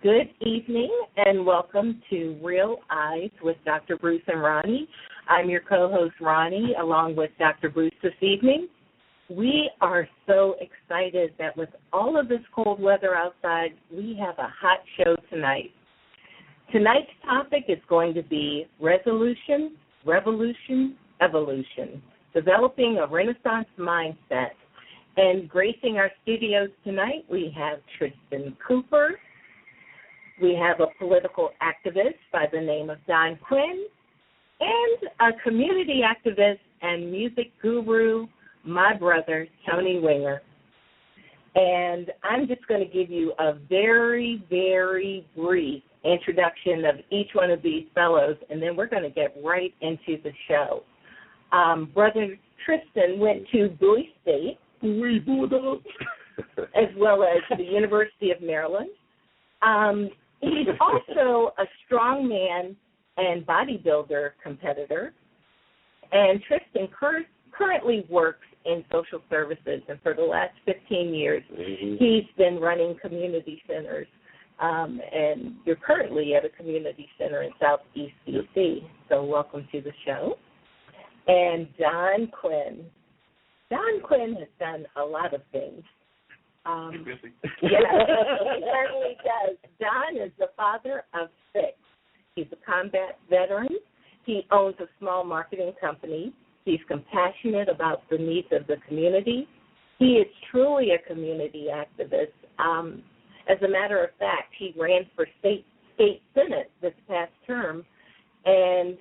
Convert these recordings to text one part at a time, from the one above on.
Good evening and welcome to Real Eyes with Dr. Bruce and Ronnie. I'm your co-host Ronnie along with Dr. Bruce this evening. We are so excited that with all of this cold weather outside, we have a hot show tonight. Tonight's topic is going to be resolution, revolution, evolution, developing a Renaissance mindset. And gracing our studios tonight, we have Tristan Cooper. We have a political activist by the name of Don Quinn, and a community activist and music guru, my brother, Tony Winger. And I'm just going to give you a very, very brief introduction of each one of these fellows, and then we're going to get right into the show. Brother Tristan went to Bowie State, as well as the University of Maryland. He's also a strongman and bodybuilder competitor, and Tristan currently works in social services, and for the last 15 years, he's been running community centers, and you're currently at a community center in Southeast D.C., so welcome to the show. And Don Quinn. Don Quinn has done a lot of things. Yeah, he certainly does. Don is the father of 6. He's a combat veteran. He owns a small marketing company. He's compassionate about the needs of the community. He is truly a community activist. As a matter of fact, he ran for state senate this past term, and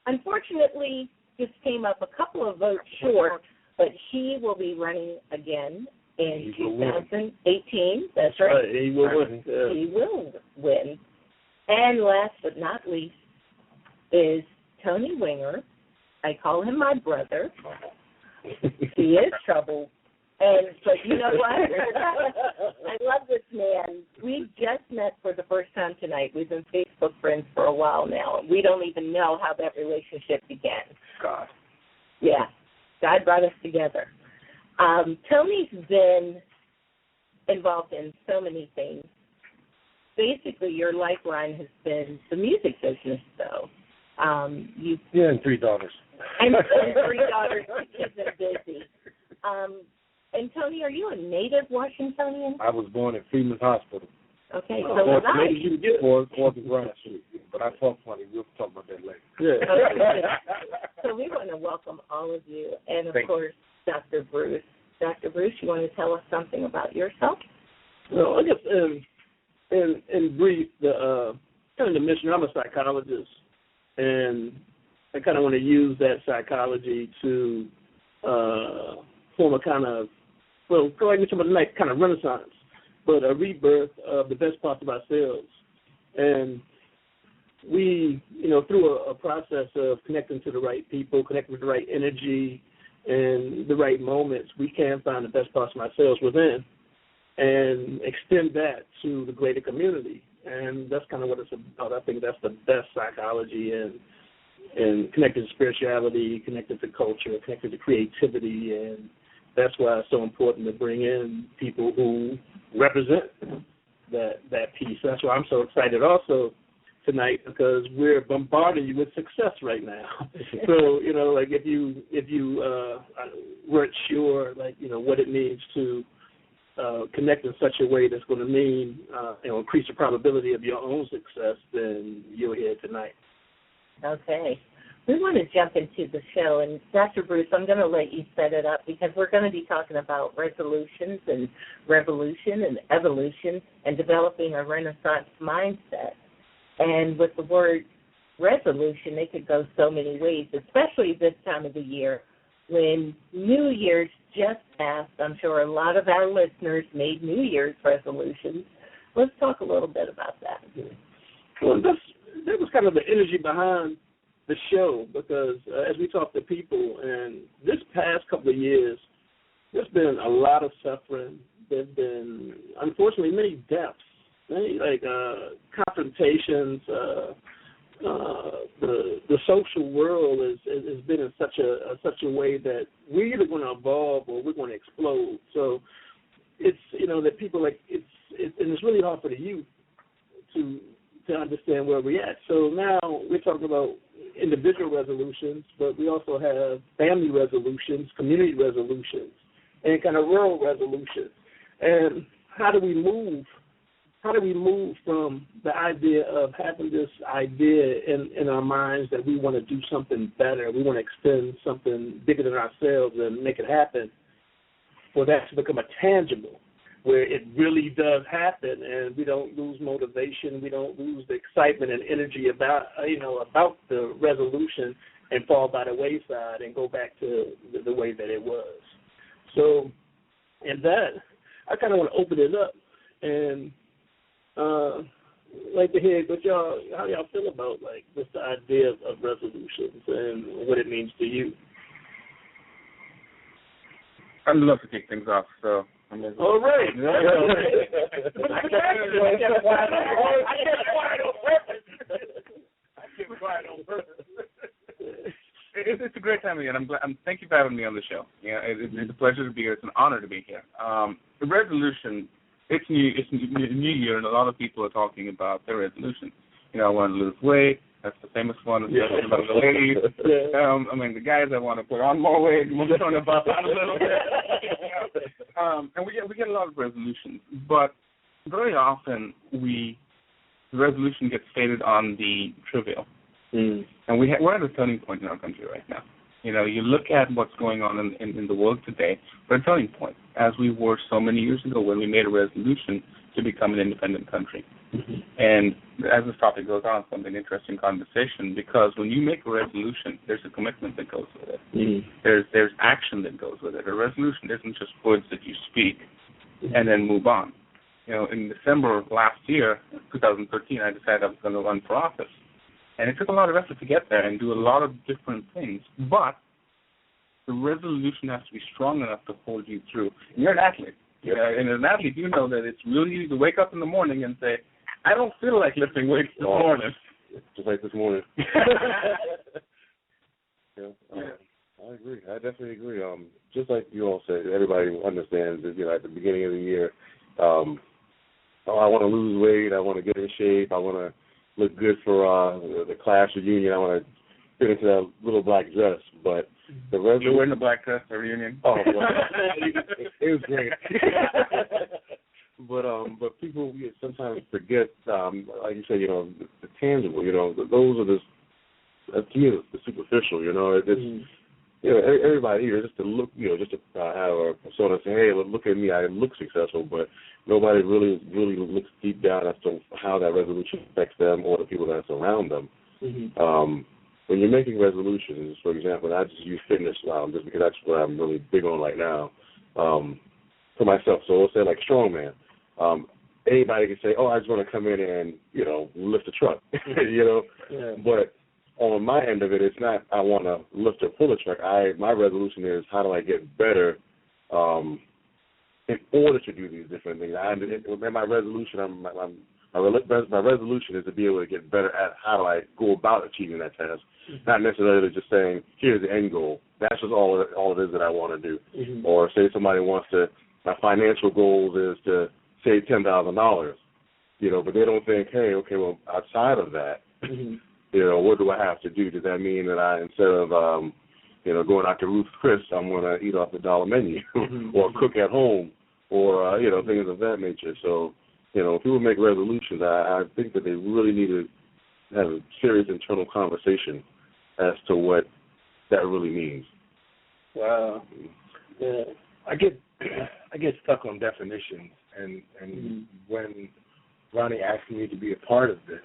unfortunately just came up a couple of votes short, but he will be running again in 2018. That's right. He will win. Yeah. He will win. And last but not least is Tony Winger. I call him my brother. He is trouble. But you know what? I love this man. We just met for the first time tonight. We've been Facebook friends for a while now, and we don't even know how that relationship began. God. Yeah. God brought us together. Tony's been involved in so many things. Basically, your lifeline has been the music business, though. And 3 daughters. And 3 daughters. She's been busy. And Tony, are you a native Washingtonian? I was born at Freeman's Hospital. Okay, so was I. Maybe you get for the Bryant Street, but I talk funny. We'll talk about that later. Yeah. Okay. So we want to welcome all of you, and of course, Dr. Bruce. Dr. Bruce, you want to tell us something about yourself? Well, I guess in brief, the kind of the mission. I'm a psychologist, and I kind of want to use that psychology to form a kind of, well, go into some of the next kind of renaissance, but a rebirth of the best parts of ourselves. And we, through a process of connecting to the right people, connecting with the right energy and the right moments, we can find the best parts of ourselves within and extend that to the greater community. And that's kind of what it's about. I think that's the best psychology, and connected to spirituality, connected to culture, connected to creativity, and that's why it's so important to bring in people who represent that piece. That's why I'm so excited also tonight, because we're bombarding you with success right now. So, like if you weren't sure, what it means to connect in such a way that's going to mean, increase the probability of your own success, then you're here tonight. Okay. We want to jump into the show, and Dr. Bruce, I'm going to let you set it up because we're going to be talking about resolutions and revolution and evolution and developing a Renaissance mindset. And with the word resolution, it could go so many ways, especially this time of the year when New Year's just passed. I'm sure a lot of our listeners made New Year's resolutions. Let's talk a little bit about that. Well, that was kind of the energy behind the show, because as we talk to people, and this past couple of years, there's been a lot of suffering. There's been, unfortunately, many deaths, many confrontations. The social world has been in such a way that we're either going to evolve or we're going to explode. So it's that people and it's really hard for the youth to understand where we're at. So now we're talking about individual resolutions, but we also have family resolutions, community resolutions, and kind of rural resolutions. And how do we move from the idea of having this idea in our minds that we want to do something better, we want to extend something bigger than ourselves and make it happen, for that to become a tangible, where it really does happen, and we don't lose motivation, we don't lose the excitement and energy about the resolution and fall by the wayside and go back to the way that it was. So, and that, I kind of want to open it up and like to hear how y'all feel about just the idea of resolutions and what it means to you. I'd love to kick things off. So. All right. I kept quiet on purpose. It's a great time again. Thank you for having me on the show. Yeah, it's a pleasure to be here. It's an honor to be here. The resolution, it's new. It's a new year, and a lot of people are talking about their resolution. I want to lose weight. That's the famous one, especially about the ladies. The guys that want to put on more weight, we're going to buff out a little bit. And we get a lot of resolutions, but very often the resolution gets stated on the trivial. And we're at a turning point in our country right now. You look at what's going on in the world today, we're at a turning point, as we were so many years ago when we made a resolution to become an independent country. And as this topic goes on, it's going to be an interesting conversation, because when you make a resolution, there's a commitment that goes with it. There's action that goes with it. A resolution isn't just words that you speak and then move on. In December of last year, 2013, I decided I was going to run for office. And it took a lot of effort to get there and do a lot of different things. But the resolution has to be strong enough to hold you through. And you're an athlete. And as an athlete, you know that it's really easy to wake up in the morning and say, I don't feel like lifting weights this morning. Just like this morning. I agree. I definitely agree. Just like you all said, everybody understands that, at the beginning of the year, I want to lose weight, I want to get in shape, I want to look good for the class reunion, I want to fit into that little black dress, but the resolution... You're wearing the black dress for reunion? Oh, well, it was great. But people sometimes forget, like you said, the tangible, those are to me, the superficial, it's, everybody here, just to look, just to have a persona say, hey, look at me, I look successful, but nobody really looks deep down as to how that resolution affects them or the people that's around them. When you're making resolutions, for example, I just use fitness just because that's what I'm really big on right now for myself. So let's say like strongman. Anybody can say, I just want to come in and, lift a truck, But on my end of it, it's not I want to lift or pull a truck. My resolution is how do I get better in order to do these different things. My resolution, my resolution is to be able to get better at how do I go about achieving that task, not necessarily just saying here's the end goal. That's just all it is that I want to do. Or say somebody wants to. My financial goal is to save $10,000, but they don't think, hey, okay, well outside of that. What do I have to do? Does that mean that I, instead of, going out to Ruth's Chris, I'm going to eat off the dollar menu or cook at home or, things of that nature. So, if people make resolutions, I think that they really need to have a serious internal conversation as to what that really means. Wow. Yeah. I get stuck on definitions, and when Ronnie asked me to be a part of this,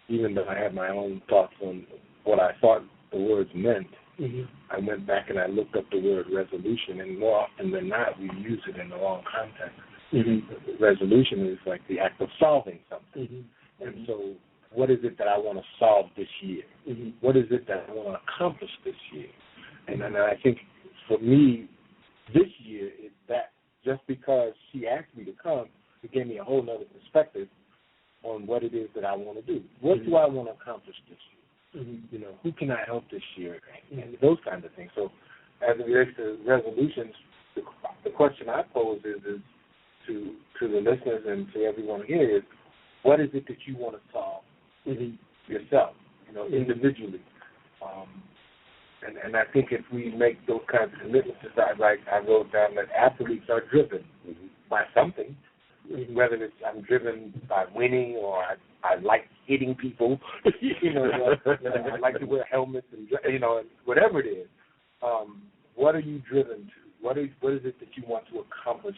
even though I had my own thoughts on what I thought the words meant, I went back and I looked up the word resolution, and more often than not, we use it in the wrong context. Resolution is like the act of solving something. And so what is it that I want to solve this year? What is it that I want to accomplish this year? And I think for me, this year is that. Just because she asked me to come, it gave me a whole other perspective on what it is that I want to do. What do I want to accomplish this year? Who can I help this year? And those kinds of things. So as it relates to resolutions, the question I pose is to the listeners and to everyone here is, what is it that you want to solve yourself, individually. And I think if we make those kinds of commitments, like I wrote down that athletes are driven by something, whether it's I'm driven by winning or I like hitting people, I like to wear helmets and whatever it is. What are you driven to? What is it that you want to accomplish?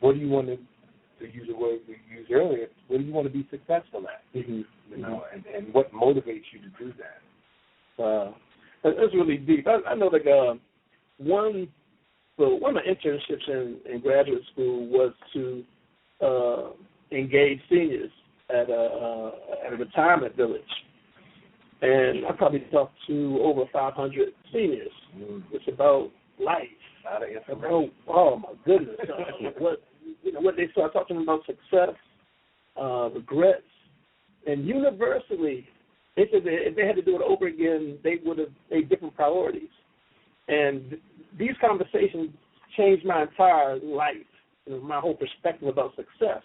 What do you want to use a word we used earlier? What do you want to be successful at? And what motivates you to do that? That's really deep. I know one of my internships in graduate school was to engage seniors at a retirement village. And I probably talked to over 500 seniors. It's about life. Oh my goodness! What they saw. I talked to them about success, regrets, and universally, they said that if they had to do it over again, they would have made different priorities. And these conversations changed my entire life, my whole perspective about success.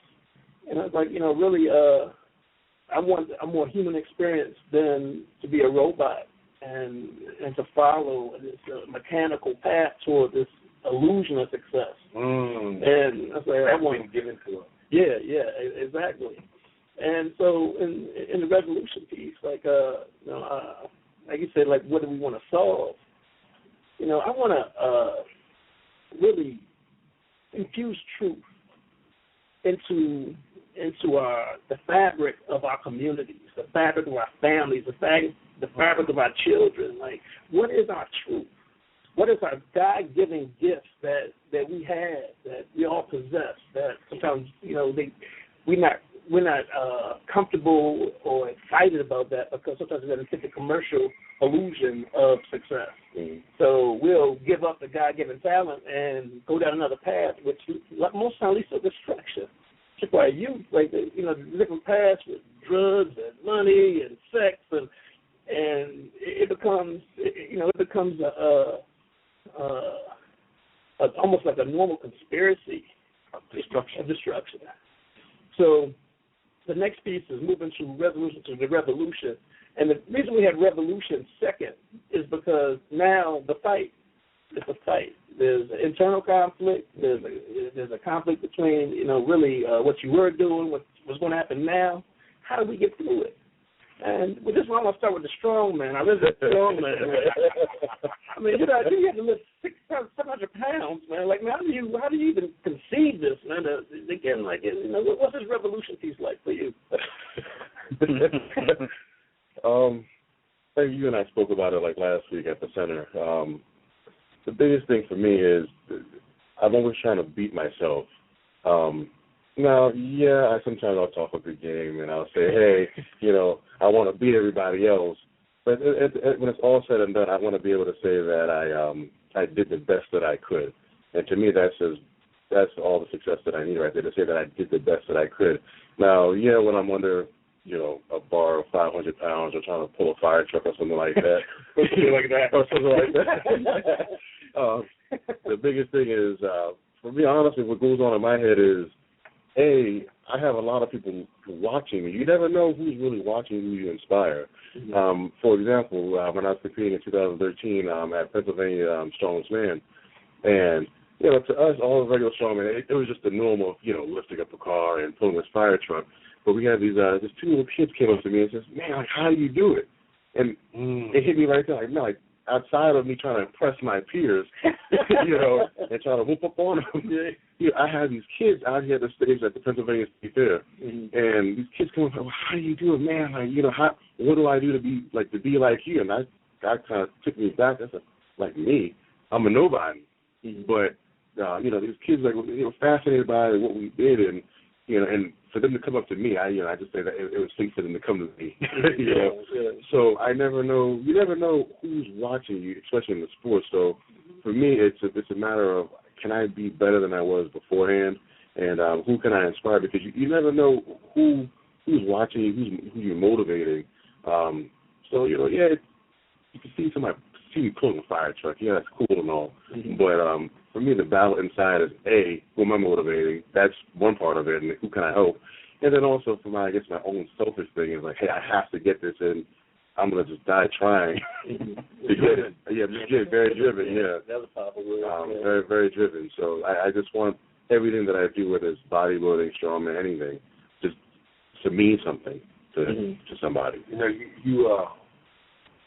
And I was like, really, I want a more human experience than to be a robot and to follow this mechanical path toward this illusion of success. And I was like, I want to give it to them. Yeah, exactly. And so in the resolution piece, like you said, like what do we want to solve? I want to really infuse truth into the fabric of our communities, the fabric of our families, the fabric of our children. Like, what is our truth? What is our God-given gifts that we have, that we all possess? That sometimes we're not comfortable or excited about that because sometimes we're going to take the commercial illusion of success. So we'll give up the God-given talent and go down another path, which most times leads to destruction. Just like youth, like the different paths with drugs and money and sex, and it becomes almost like a normal conspiracy of destruction. So the next piece is moving to resolution to the revolution. And the reason we had revolution second is because now the fight is a fight. There's an internal conflict. There's a conflict between, really what you were doing, what's going to happen now. How do we get through it? And with this one, I'm going to start with the strong man. I live with the strong man. I mean, you have to lift 700 pounds, man. Like, man, how do you even conceive this, man? Again, like, what's this revolution piece like for you? You and I spoke about it like last week at the center. The biggest thing for me is I'm always trying to beat myself. Now, sometimes I'll talk a good game and I'll say, hey, I want to beat everybody else. But when it's all said and done, I want to be able to say that I did the best that I could. And to me, that's all the success that I need right there, to say that I did the best that I could. Now, when I'm under, a bar of 500 pounds or trying to pull a fire truck or something like that. The biggest thing is, for me, honestly, what goes on in my head is, I have a lot of people watching me. You never know who's really watching who you inspire. For example, when I was competing in 2013 at Pennsylvania Strongest Man, and to us, all the regular strongmen, it was just the normal, lifting up a car and pulling this fire truck. But we had these two little kids came up to me and says, "Man, like, how do you do it?" And it hit me right there, like, no, like, outside of me trying to impress my peers, and trying to whoop up on them, I have these kids out here at the stage at the Pennsylvania State Fair, and these kids come up, well, how do you do it, man? Like, what do I do to be like you? And that kind of took me back. I said, like me, I'm a nobody. But these kids were fascinated by what we did, and and for them to come up to me, I just say that it was safe for them to come to me. So I never know. You never know who's watching you, especially in the sport. So for me, it's a matter of, can I be better than I was beforehand, and who can I inspire? Because you never know who's watching you, who you're motivating. So you can see somebody me pulling a fire truck. Yeah, that's cool and all. But for me, the battle inside is who am I motivating? That's one part of it, and who can I help? And then also for my own selfish thing is like, hey, I have to get this in. I'm gonna just die trying to get it. Yeah, just get very driven. Yeah, that's a powerful word. Very, very driven. So I just want everything that I do, whether it's bodybuilding, strongman, anything, just to mean something to somebody. You know, you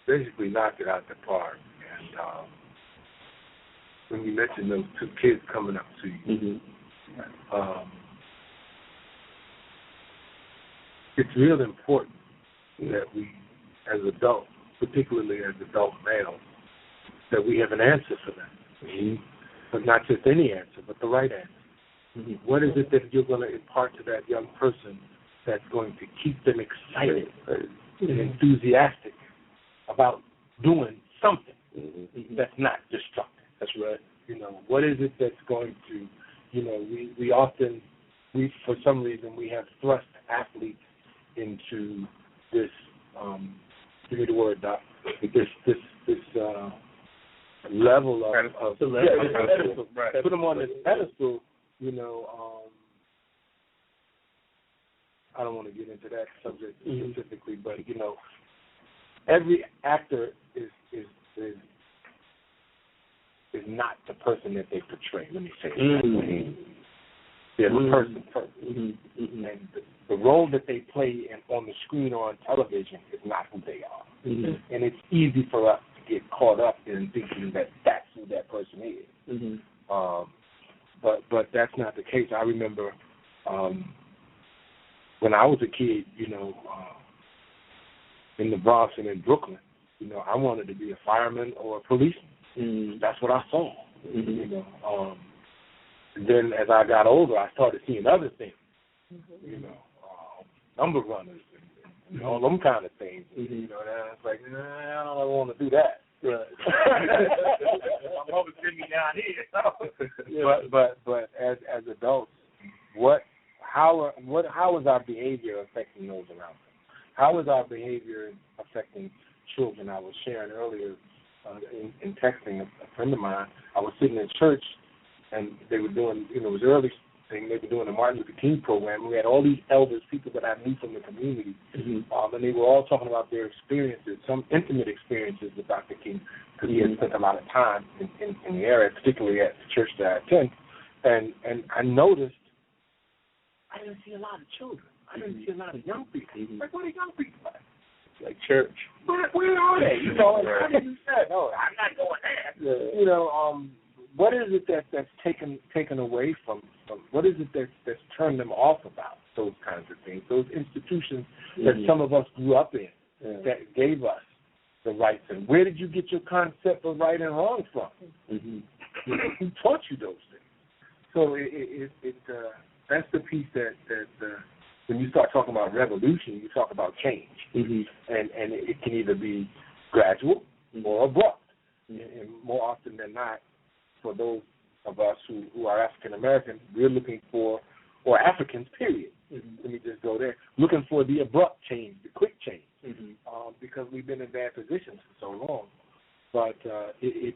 basically knocked it out the park. And when you mentioned those two kids coming up to you, it's real important that we, as adults, particularly as adult males, that we have an answer for that. But not just any answer, but the right answer. What is it that you're going to impart to that young person that's going to keep them excited and enthusiastic about doing something that's not destructive? That's right. You know, what is it that's going to, you know, we often, for some reason, we have thrust athletes into this, give me the word, Doc, this level of pedestal. Right. Put them on this pedestal, you know, I don't want to get into that subject specifically, but, you know, every actor is not the person that they portray. Let me say it that way. They're the person first. And the role that they play on the screen or on television is not who they are. And it's easy for us to get caught up in thinking that that's who that person is. But that's not the case. I remember when I was a kid, you know, in the Bronx and in Brooklyn, you know, I wanted to be a fireman or a policeman. That's what I saw. You know. Then as I got older, I started seeing other things. You know, number runners and all them kind of things. You know, and I was like, I don't want to do that. Right. I'm hoping to send me down here. But as adults, how is our behavior affecting those around us? How is our behavior affecting children? I was sharing earlier in texting a friend of mine. I was sitting in church, and they were doing, you know, it was early thing. They were doing the Martin Luther King program. We had all these elders, people that I knew from the community, and they were all talking about their experiences, some intimate experiences with Dr. King, because he had spent a lot of time in the area, particularly at the church that I attend. And I noticed I didn't see a lot of children. I didn't see a lot of young people. Like, what are young people like? Like church. Where are they? You know, what did you say? No, I'm not going there. You know, what is it that's taken away from what is it that's turned them off about those kinds of things, those institutions that some of us grew up in that gave us the rights? And where did you get your concept of right and wrong from? Who taught you those things? So that's the piece that when you start talking about revolution, you talk about change, and it can either be gradual or abrupt, and more often than not, for those of us who are African American, we're looking for, or Africans, period. Let me just go there, looking for the abrupt change, the quick change, because we've been in bad positions for so long. But it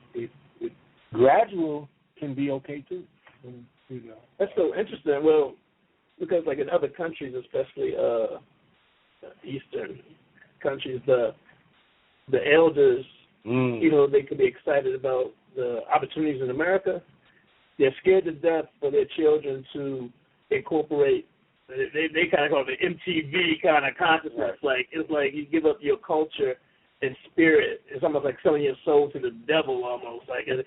gradual can be okay too. You know, that's so interesting. Well, because like in other countries, especially Eastern countries, the elders, you know, they could be excited about the opportunities in America. They're scared to death for their children to incorporate. They kind of call it the MTV kind of consciousness. Like it's like you give up your culture and spirit. It's almost like selling your soul to the devil, almost like. And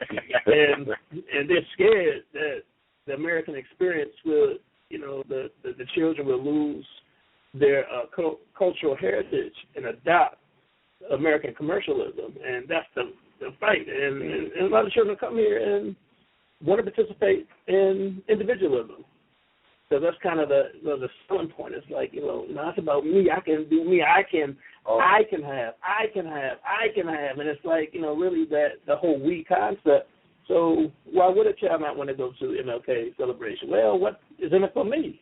they're scared that the American experience will, you know, the children will lose their cultural heritage and adopt American commercialism, and that's the fight. And a lot of children come here and want to participate in individualism. So that's kind of the selling point. It's like, you know, not about me. I can do me. I can have. And it's like, you know, really that the whole we concept. So why would a child not want to go to MLK celebration? Well, what is in it for me?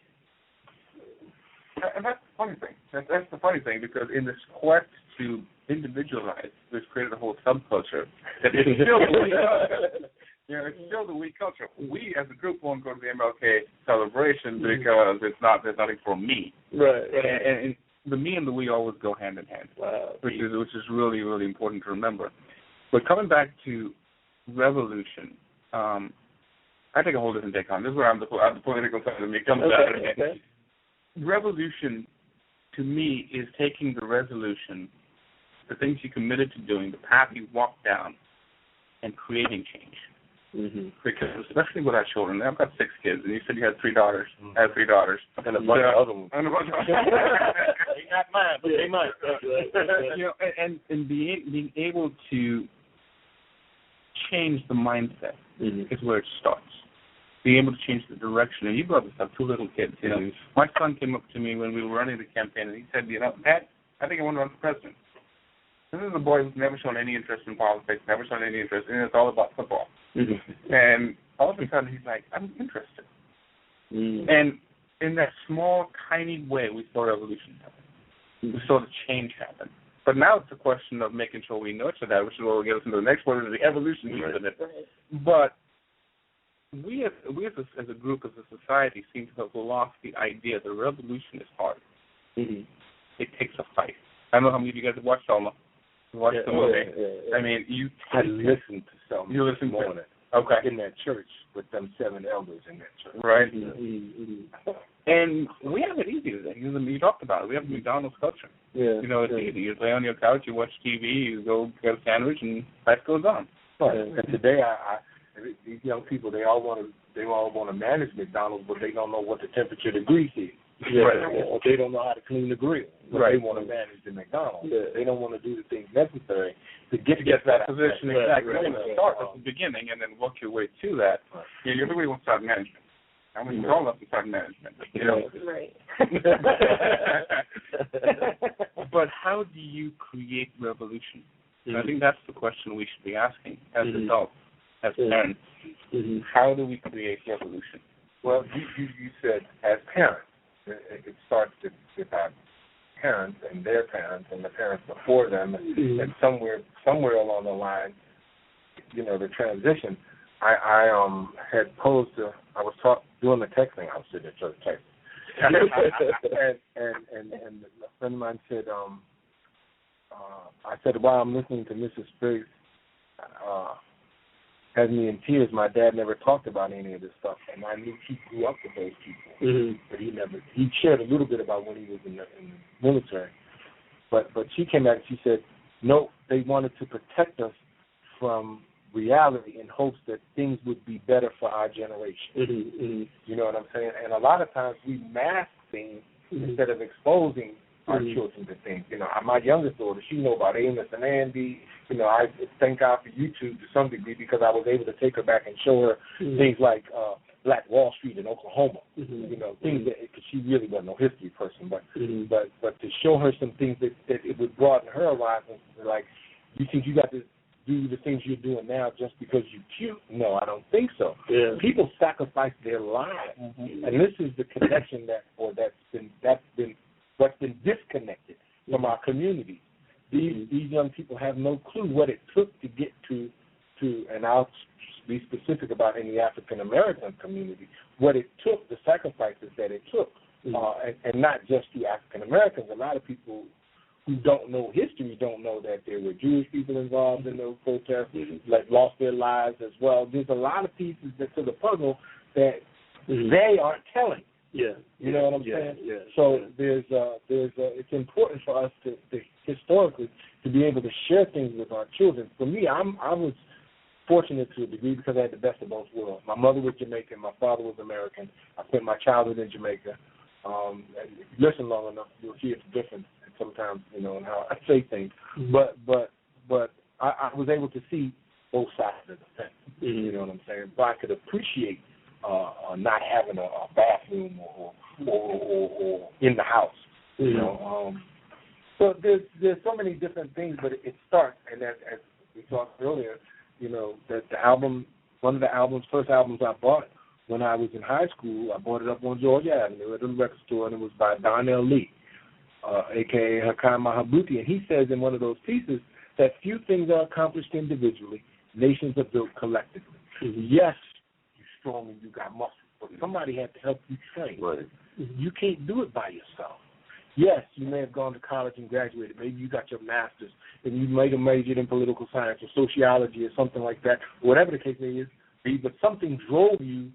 And that's the funny thing. That's the funny thing, because in this quest to individualize, we've created a whole subculture that is still You know, it's still the we culture. We as a group won't go to the MLK celebration because there's nothing for me. Right. And the me and the we always go hand in hand. Wow. Which is really, really important to remember. But coming back to revolution, I take a whole different take on this. Is where the political side of me comes out. Okay. Revolution, to me, is taking the resolution, the things you committed to doing, the path you walked down, and creating change. Mm-hmm. Because especially with our children, I've got 6 kids, and you said you had 3 daughters. I have 3 daughters, and a bunch of other ones. And a bunch of They not mine, but they mine. You know, and being able to change the mindset is where it starts. Being able to change the direction. And you brothers have 2 little kids. You know, my son came up to me when we were running the campaign, and he said, "You know, Dad, I think I want to run for president." This is a boy who's never shown any interest in politics, never shown any interest, and it's all about football. And all of a sudden, he's like, "I'm interested." And in that small, tiny way, we saw revolution happen. We saw the change happen. But now it's a question of making sure we nurture that, which is what will get us into the next one, is the evolution piece of it. But we as a group, as a society, seem to have lost the idea that revolution is hard. It takes a fight. I don't know how many of you guys have watched Selma. Watched the movie. I mean, I listened to Selma. You listened to it. Okay. In that church with them 7 elders in that church. Right. And we have it easy today. You talked about it. We have the McDonald's culture. Yeah. You know, it's easy. You lay on your couch, you watch TV, you go get a sandwich, and life goes on. Right. And today, these young people, they all want to manage McDonald's, but they don't know what the temperature to grease is. Or they don't know how to clean the grill. But they want to manage the McDonald's. They don't want to do the things necessary to get to that position. Exactly. You want to start at the beginning and then work your way to that. You know, everybody wants to start management. I mean, all of us start management. You know? Right. But how do you create revolution? I think that's the question we should be asking as adults, as parents. How do we create revolution? Well, you said as parents. It starts with our parents and their parents and the parents before them, and somewhere along the line, you know, the transition. I had posed to. I was doing the texting. I was sitting at church texting, and a friend of mine said, I said, while I'm listening to Mrs. Briggs, has me in tears. My dad never talked about any of this stuff, and I knew he grew up with those people, but he shared a little bit about when he was in the military. But she came back and she said, no, they wanted to protect us from reality in hopes that things would be better for our generation. You know what I'm saying? And a lot of times we mask things instead of exposing our children to things. You know, my youngest daughter, she know about Amos and Andy. You know, I thank God for YouTube to some degree because I was able to take her back and show her things like Black Wall Street in Oklahoma. You know, things that, because she really wasn't no history person, but to show her some things that it would broaden her horizons. Like, you think you got to do the things you're doing now just because you're cute? No, I don't think so. People sacrifice their lives, and this is the connection that's been what's been disconnected from our community. These young people have no clue what it took to get to, and I'll be specific about in the African American community, what it took, the sacrifices that it took, and not just to African Americans. A lot of people who don't know history don't know that there were Jewish people involved in those protests, like lost their lives as well. There's a lot of pieces to the puzzle that they aren't telling. You know what I'm saying? So it's important for us to historically to be able to share things with our children. For me, I was fortunate to a degree because I had the best of both worlds. My mother was Jamaican, my father was American. I spent my childhood in Jamaica. And if you listen long enough, you'll hear the difference sometimes, you know, in how I say things. But I was able to see both sides of the fence. You know what I'm saying? But I could appreciate not having a bathroom or in the house. You know, so there's so many different things, but it starts, and as we talked earlier, you know, that the album, one of the first albums I bought when I was in high school, I bought it up on Georgia Avenue at the record store, and it was by Donnell Lee, a.k.a. Hakim Mahabuti, and he says in one of those pieces that few things are accomplished individually, nations are built collectively. Yes, you're strong and you got muscle, but somebody had to help you train. Right. You can't do it by yourself. Yes, you may have gone to college and graduated. Maybe you got your master's, and you might have majored in political science or sociology or something like that, whatever the case may be, but something drove you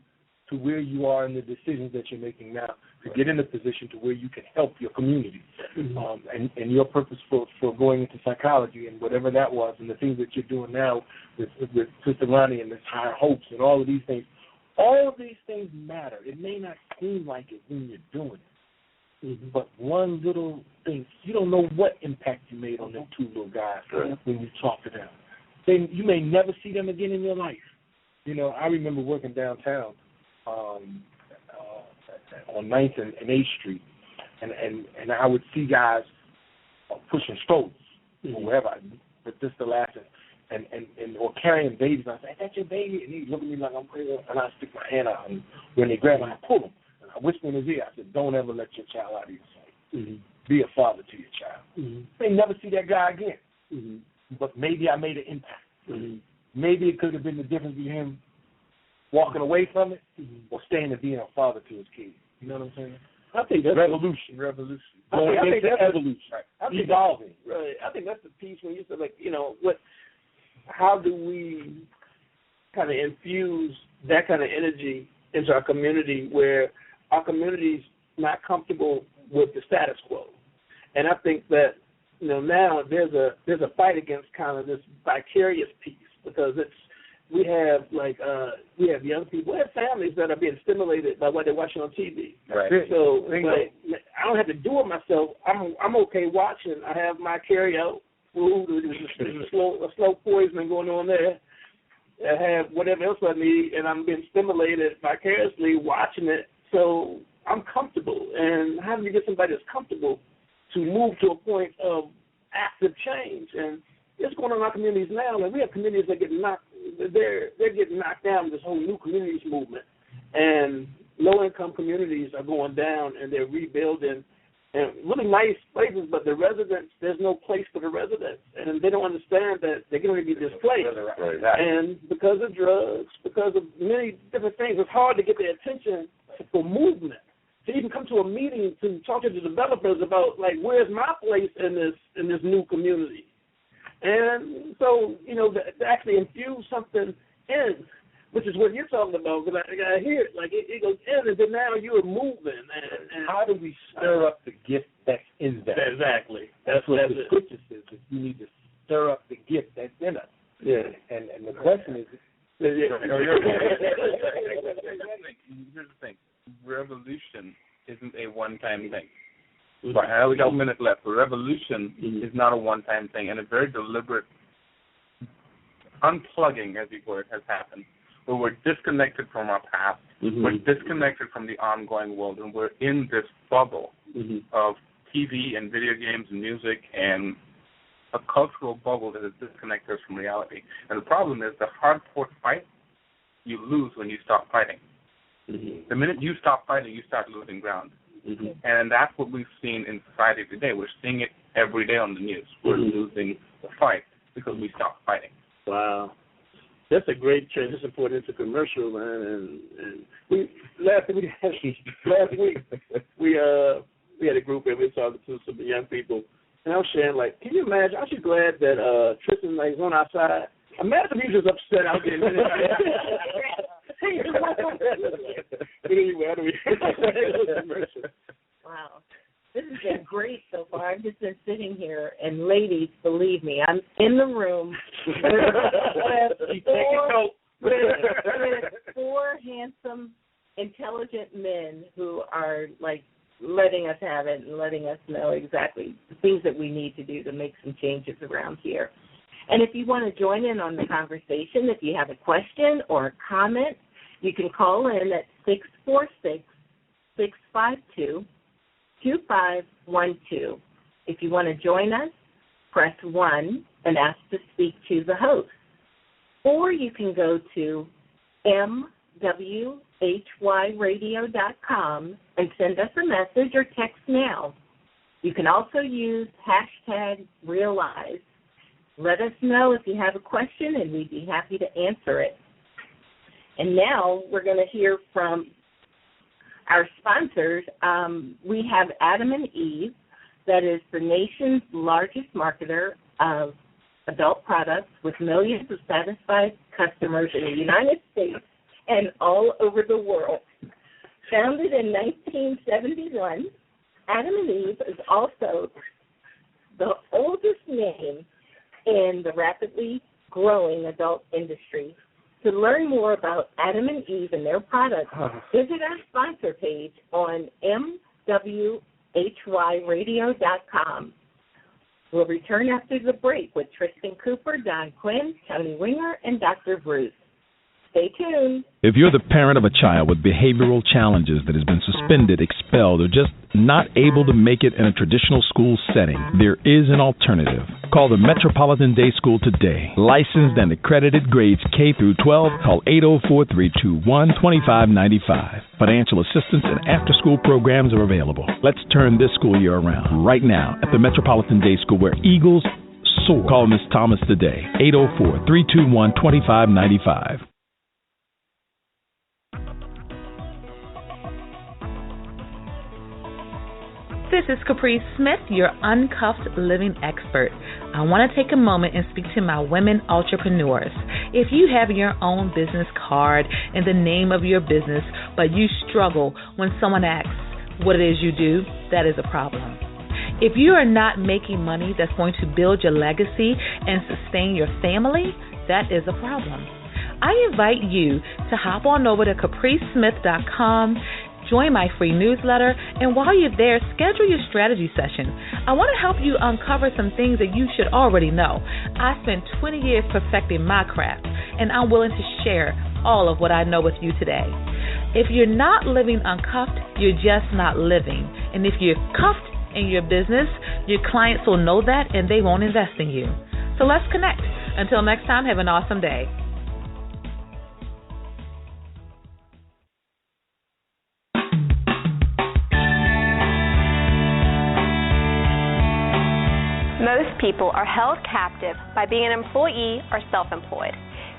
to where you are in the decisions that you're making now to get in a position to where you can help your community. And your purpose for going into psychology and whatever that was and the things that you're doing now with Sister Ronnie and this Higher Hopes and all of these things matter. It may not seem like it when you're doing it. But one little thing, you don't know what impact you made on them two little guys when you talk to them. Then you may never see them again in your life. You know, I remember working downtown on 9th and 8th Street, and I would see guys pushing strollers or wherever, but just the last, and or carrying babies. And I say, "Is that your baby?" And he look at me like I'm crazy, and I stick my hand out, and when they grab him, I pull him. I whisper in his ear, I said, "Don't ever let your child out of your sight. Be a father to your child." They never see that guy again. But maybe I made an impact. Maybe it could have been the difference between him walking away from it or staying and being a father to his kids. You know what I'm saying? I think that's revolution. I think that's evolution. Evolving. Right. I think that's the piece when you said, like, you know, how do we kind of infuse that kind of energy into our community where our community's not comfortable with the status quo. And I think that, you know, now there's a fight against kind of this vicarious piece because we have young people, we have families that are being stimulated by what they're watching on TV. Right. So like, I don't have to do it myself. I'm okay watching. I have my carry-out food. There's a slow poisoning going on there. I have whatever else I need, and I'm being stimulated vicariously watching it. So I'm comfortable. And how do you get somebody that's comfortable to move to a point of active change? And it's going on in our communities now. And we have communities that get they're getting knocked down with this whole new communities movement. And low-income communities are going down, and they're rebuilding. And really nice places, but the residents, there's no place for the residents. And they don't understand that they're going to be displaced. Right. And because of drugs, because of many different things, it's hard to get their attention for movement. To even come to a meeting to talk to the developers about, like, where's my place in this new community? And so, you know, to actually infuse something in, which is what you're talking about, because I hear it, like it goes in, and then now you're moving. And how do we stir up the gift that's in them? Exactly. That's what the scripture says, that you need to stir up the gift that's in us. Yeah. And the question is, here's the thing. Revolution isn't a one-time thing. Right, I only got a minute left. But revolution is not a one-time thing, and a very deliberate unplugging, as it were, has happened, where we're disconnected from our past, we're disconnected from the ongoing world, and we're in this bubble of TV and video games and music and a cultural bubble that has disconnected us from reality. And the problem is the hard-fought fight, you lose when you stop fighting. The minute you stop fighting, you start losing ground. And that's what we've seen in society today. We're seeing it every day on the news. We're losing the fight because we stopped fighting. Wow. That's a great transition point into commercial, man. And last week we had a group and we were talking to some young people, and I was sharing, like, can you imagine? Aren't you glad that Tristan is on our side? Imagine he was upset out there. Wow. This has been great so far. I've just been sitting here, and ladies, believe me, I'm in the room with four handsome, intelligent men who are, like, letting us have it and letting us know exactly the things that we need to do to make some changes around here. And if you want to join in on the conversation, if you have a question or a comment, you can call in at 646-652-2512. If you want to join us, press 1 and ask to speak to the host. Or you can go to mwhyradio.com and send us a message or text now. You can also use #Realize. Let us know if you have a question, and we'd be happy to answer it. And now we're going to hear from our sponsors. We have Adam and Eve, that is the nation's largest marketer of adult products with millions of satisfied customers in the United States and all over the world. Founded in 1971, Adam and Eve is also the oldest name in the rapidly growing adult industry. To learn more about Adam and Eve and their products, visit our sponsor page on mwhyradio.com. We'll return after the break with Tristan Cooper, Don Quinn, Tony Winger, and Dr. Bruce. Stay tuned. If you're the parent of a child with behavioral challenges that has been suspended, expelled, or just not able to make it in a traditional school setting, there is an alternative. Call the Metropolitan Day School today. Licensed and accredited grades K through 12. Call 804-321-2595. Financial assistance and after-school programs are available. Let's turn this school year around right now at the Metropolitan Day School, where Eagles soar. Call Ms. Thomas today. 804-321-2595. This is Caprice Smith, your uncuffed living expert. I want to take a moment and speak to my women entrepreneurs. If you have your own business card in the name of your business, but you struggle when someone asks what it is you do, that is a problem. If you are not making money that's going to build your legacy and sustain your family, that is a problem. I invite you to hop on over to capricesmith.com, join my free newsletter, and while you're there, schedule your strategy session. I want to help you uncover some things that you should already know. I spent 20 years perfecting my craft, and I'm willing to share all of what I know with you today. If you're not living uncuffed, you're just not living. And if you're cuffed in your business, your clients will know that and they won't invest in you. So let's connect. Until next time, have an awesome day. Most people are held captive by being an employee or self-employed.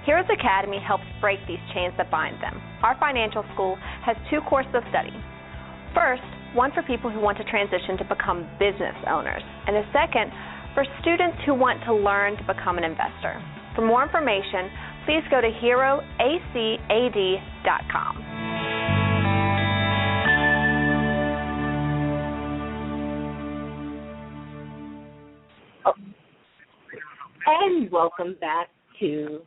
Heroes Academy helps break these chains that bind them. Our financial school has 2 courses of study. First, one for people who want to transition to become business owners, and the second for students who want to learn to become an investor. For more information, please go to heroacad.com. And welcome back to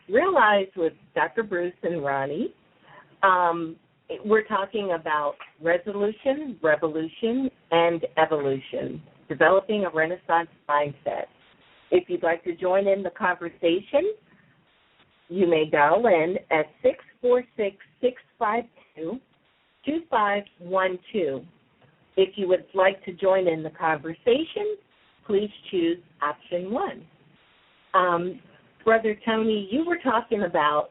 Realize with Dr. Bruce and Ronnie. We're talking about resolution, revolution, and evolution, developing a Renaissance mindset. If you'd like to join in the conversation, you may dial in at 646-652-2512. If you would like to join in the conversation, please choose option 1. Brother Tony, you were talking about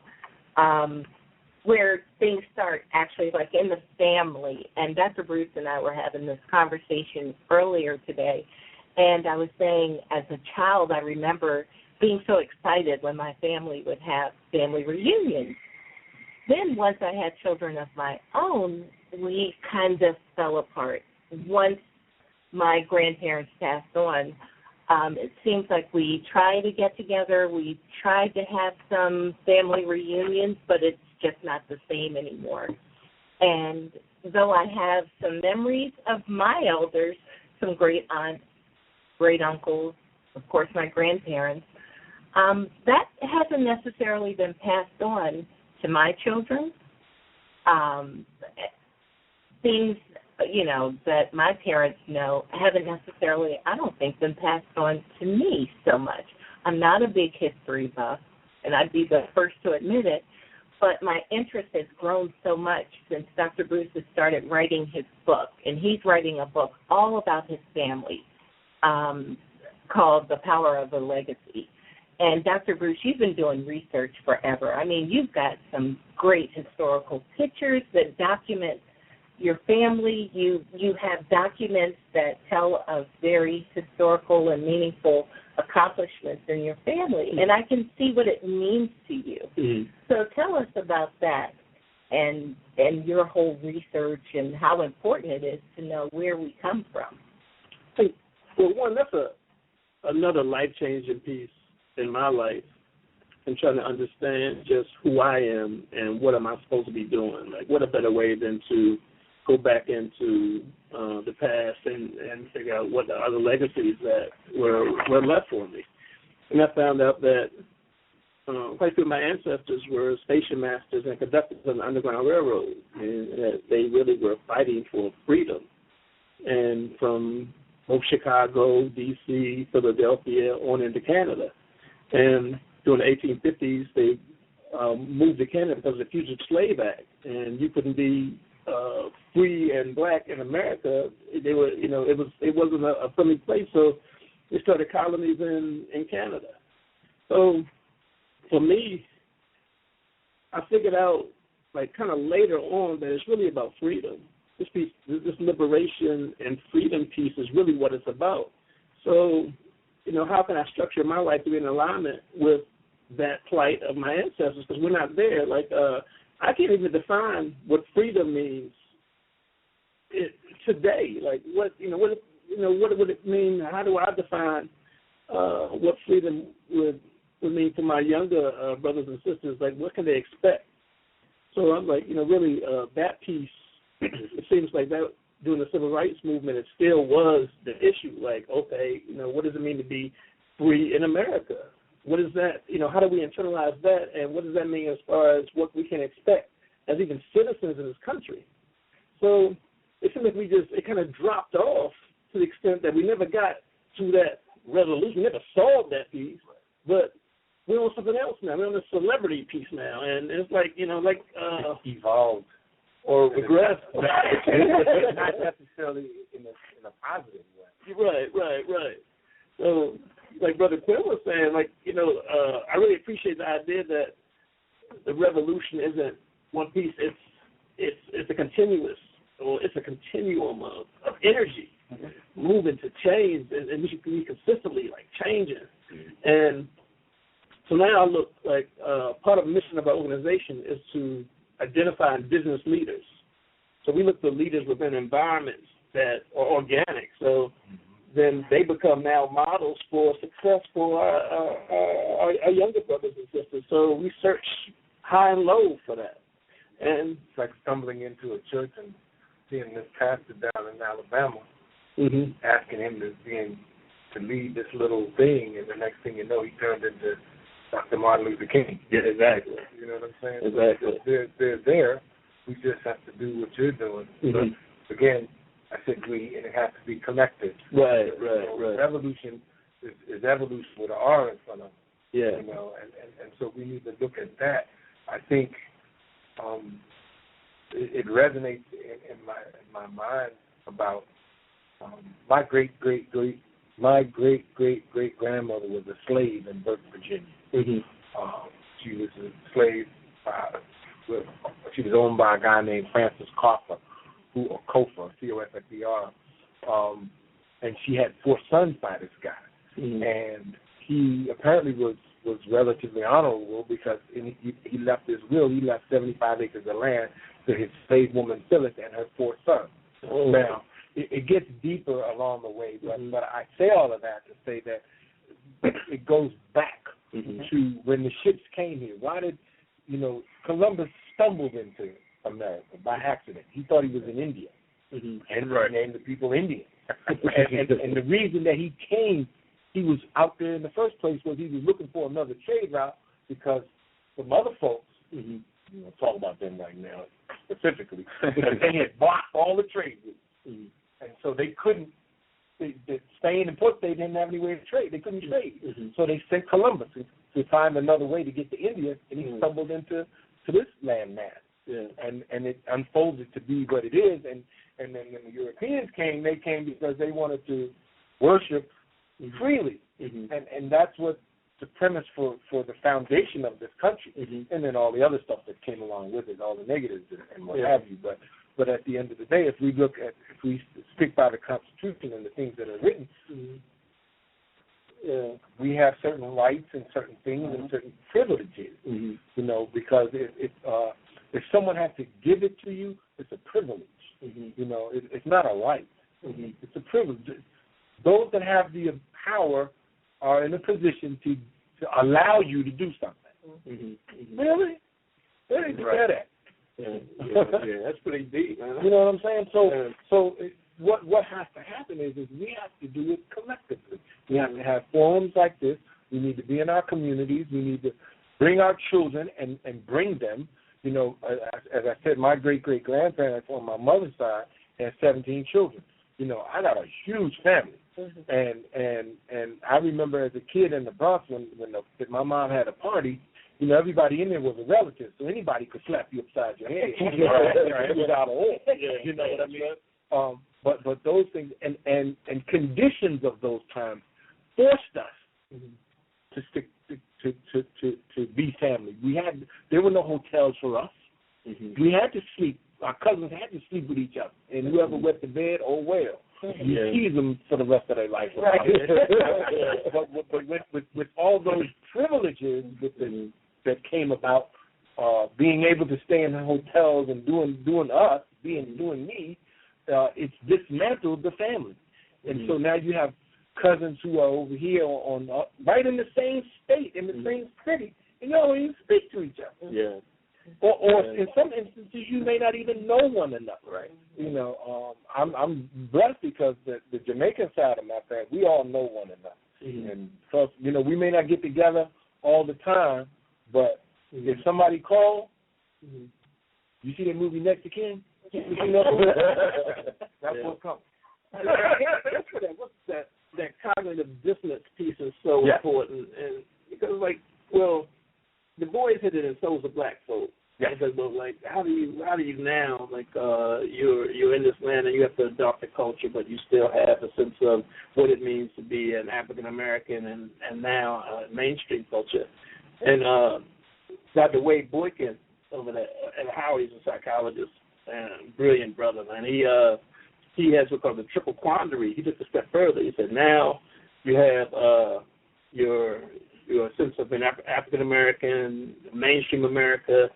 where things start actually like in the family, and Dr. Bruce and I were having this conversation earlier today, and I was saying as a child I remember being so excited when my family would have family reunions. Then once I had children of my own, we kind of fell apart. Once my grandparents passed on, it seems like we try to get together. We tried to have some family reunions, but it's just not the same anymore. And though I have some memories of my elders, some great aunts, great uncles, of course my grandparents, that hasn't necessarily been passed on to my children. Things that my parents know haven't necessarily, I don't think, been passed on to me so much. I'm not a big history buff, and I'd be the first to admit it, but my interest has grown so much since Dr. Bruce has started writing his book, and he's writing a book all about his family called The Power of a Legacy. And Dr. Bruce, you've been doing research forever. I mean, you've got some great historical pictures that document your family. You have documents that tell of very historical and meaningful accomplishments in your family, and I can see what it means to you. Mm-hmm. So tell us about that and your whole research and how important it is to know where we come from. Well, one, that's another life-changing piece in my life, and trying to understand just who I am and what am I supposed to be doing. Like, what a better way than to go back into the past and figure out what the other legacies that were left for me. And I found out that quite a few of my ancestors were station masters and conductors on the Underground Railroad, and that they really were fighting for freedom. And from both Chicago, D.C., Philadelphia, on into Canada. And during the 1850s, they moved to Canada because of the Fugitive Slave Act, and you couldn't be free and black in America. They were, it wasn't a friendly place, so they started colonies in Canada. So for me, I figured out, like, kind of later on, that it's really about freedom. This piece, this liberation and freedom piece is really what it's about. So, how can I structure my life to be in alignment with that plight of my ancestors? Because we're not there. Like, I can't even define what freedom means today. Like, what would it mean? How do I define what freedom would mean to my younger brothers and sisters? Like, what can they expect? So I'm like, really, that piece. It seems like that during the civil rights movement, it still was the issue. Like, okay, what does it mean to be free in America? What is that? How do we internalize that, and what does that mean as far as what we can expect as even citizens in this country? So it seems like it kind of dropped off to the extent that we never got to that resolution. We never solved that piece, but we're on something else now. We're on the celebrity piece now, and it's like, it's evolved. Or regress. Not necessarily in a positive way. Right. So, like Brother Quinn was saying, I really appreciate the idea that the revolution isn't one piece. It's a continuous, or it's a continuum of energy, moving to change, and we should be consistently changing. And so now I look like part of the mission of our organization is to identify business leaders. So we look for leaders within environments that are organic. So then they become now models for success for our younger brothers and sisters. So we search high and low for that. And it's like stumbling into a church and seeing this pastor down in Alabama, asking him to lead this little thing, and the next thing you know, he turned into Dr. Martin Luther King. Yeah, exactly. You know what I'm saying? Exactly. They're there. We just have to do what you're doing. But again, I said we, and it has to be collective. Right. Revolution is evolution with an R in front of it. Yeah. And so we need to look at that. I think it resonates in my mind about my great grandmother was a slave in Burke, Virginia. She was a slave. She was owned by a guy named Francis Coffer, Coffer, C-O-F-F-E-R, and she had 4 sons by this guy. And he apparently was relatively honorable because he left his will. He left 75 acres of land to his slave woman Phyllis and her 4 sons. Now, it gets deeper along the way, but I say all of that to say that it goes back to when the ships came here. Why did, Columbus stumbled into America by accident. He thought he was in India and named the people Indians. and the reason that he came, he was out there in the first place was he was looking for another trade route because some other folks, we'll talk about them right now specifically, because they had blocked all the trade routes. And so they couldn't, Spain and Portugal, they didn't have any way to trade. They couldn't trade. So they sent Columbus to find another way to get to India, and he stumbled into this landmass. And it unfolded to be what it is. And then when the Europeans came, they came because they wanted to worship freely. And that's what the premise for the foundation of this country. And then all the other stuff that came along with it, all the negatives and what have you. But But at the end of the day, if we stick by the Constitution and the things that are written, we have certain rights and certain things and certain privileges. You know, because if someone has to give it to you, it's a privilege. You know, it's not a right. It's a privilege. Those that have the power are in a position to allow you to do something. Really? Where did you get that? Yeah, that's pretty deep. You know what I'm saying? So what has to happen is we have to do it collectively. We have to have forums like this. We need to be in our communities. We need to bring our children and bring them. You know, as I said, my great-great-grandparents on my mother's side had 17 children. You know, I got a huge family. And I remember as a kid in the Bronx when my mom had a party, you know, everybody in there was a relative, so anybody could slap you upside your head. It was out of order. You know what I mean? But those things and conditions of those times forced us to stick to be family. There were no hotels for us. We had to sleep. Our cousins had to sleep with each other, and whoever went to bed, oh well. You tease them for the rest of their life. Right. But with all those privileges that came about, being able to stay in hotels and doing me, it's dismantled the family. And so now you have cousins who are over here on right in the same state, in the same city, and you don't even speak to each other. Yeah. Or in some instances, you may not even know one another. Right. You know, I'm blessed because the Jamaican side of my family, we all know one another. And because, you know, we may not get together all the time, but if somebody calls, you see that movie Next to Kin? You know, that's what's coming. What's that cognitive dissonance piece is so important, and because the boys hit it and so's the black folk. Yeah. Because, like, how do you now, like, you're in this land and you have to adopt the culture, but you still have a sense of what it means to be an African American and now mainstream culture. And Dr. Wade Boykin over there at Howard's a psychologist and brilliant brother, man. He has what's called the triple quandary. He took a step further. He said now you have your sense of an African American, mainstream America,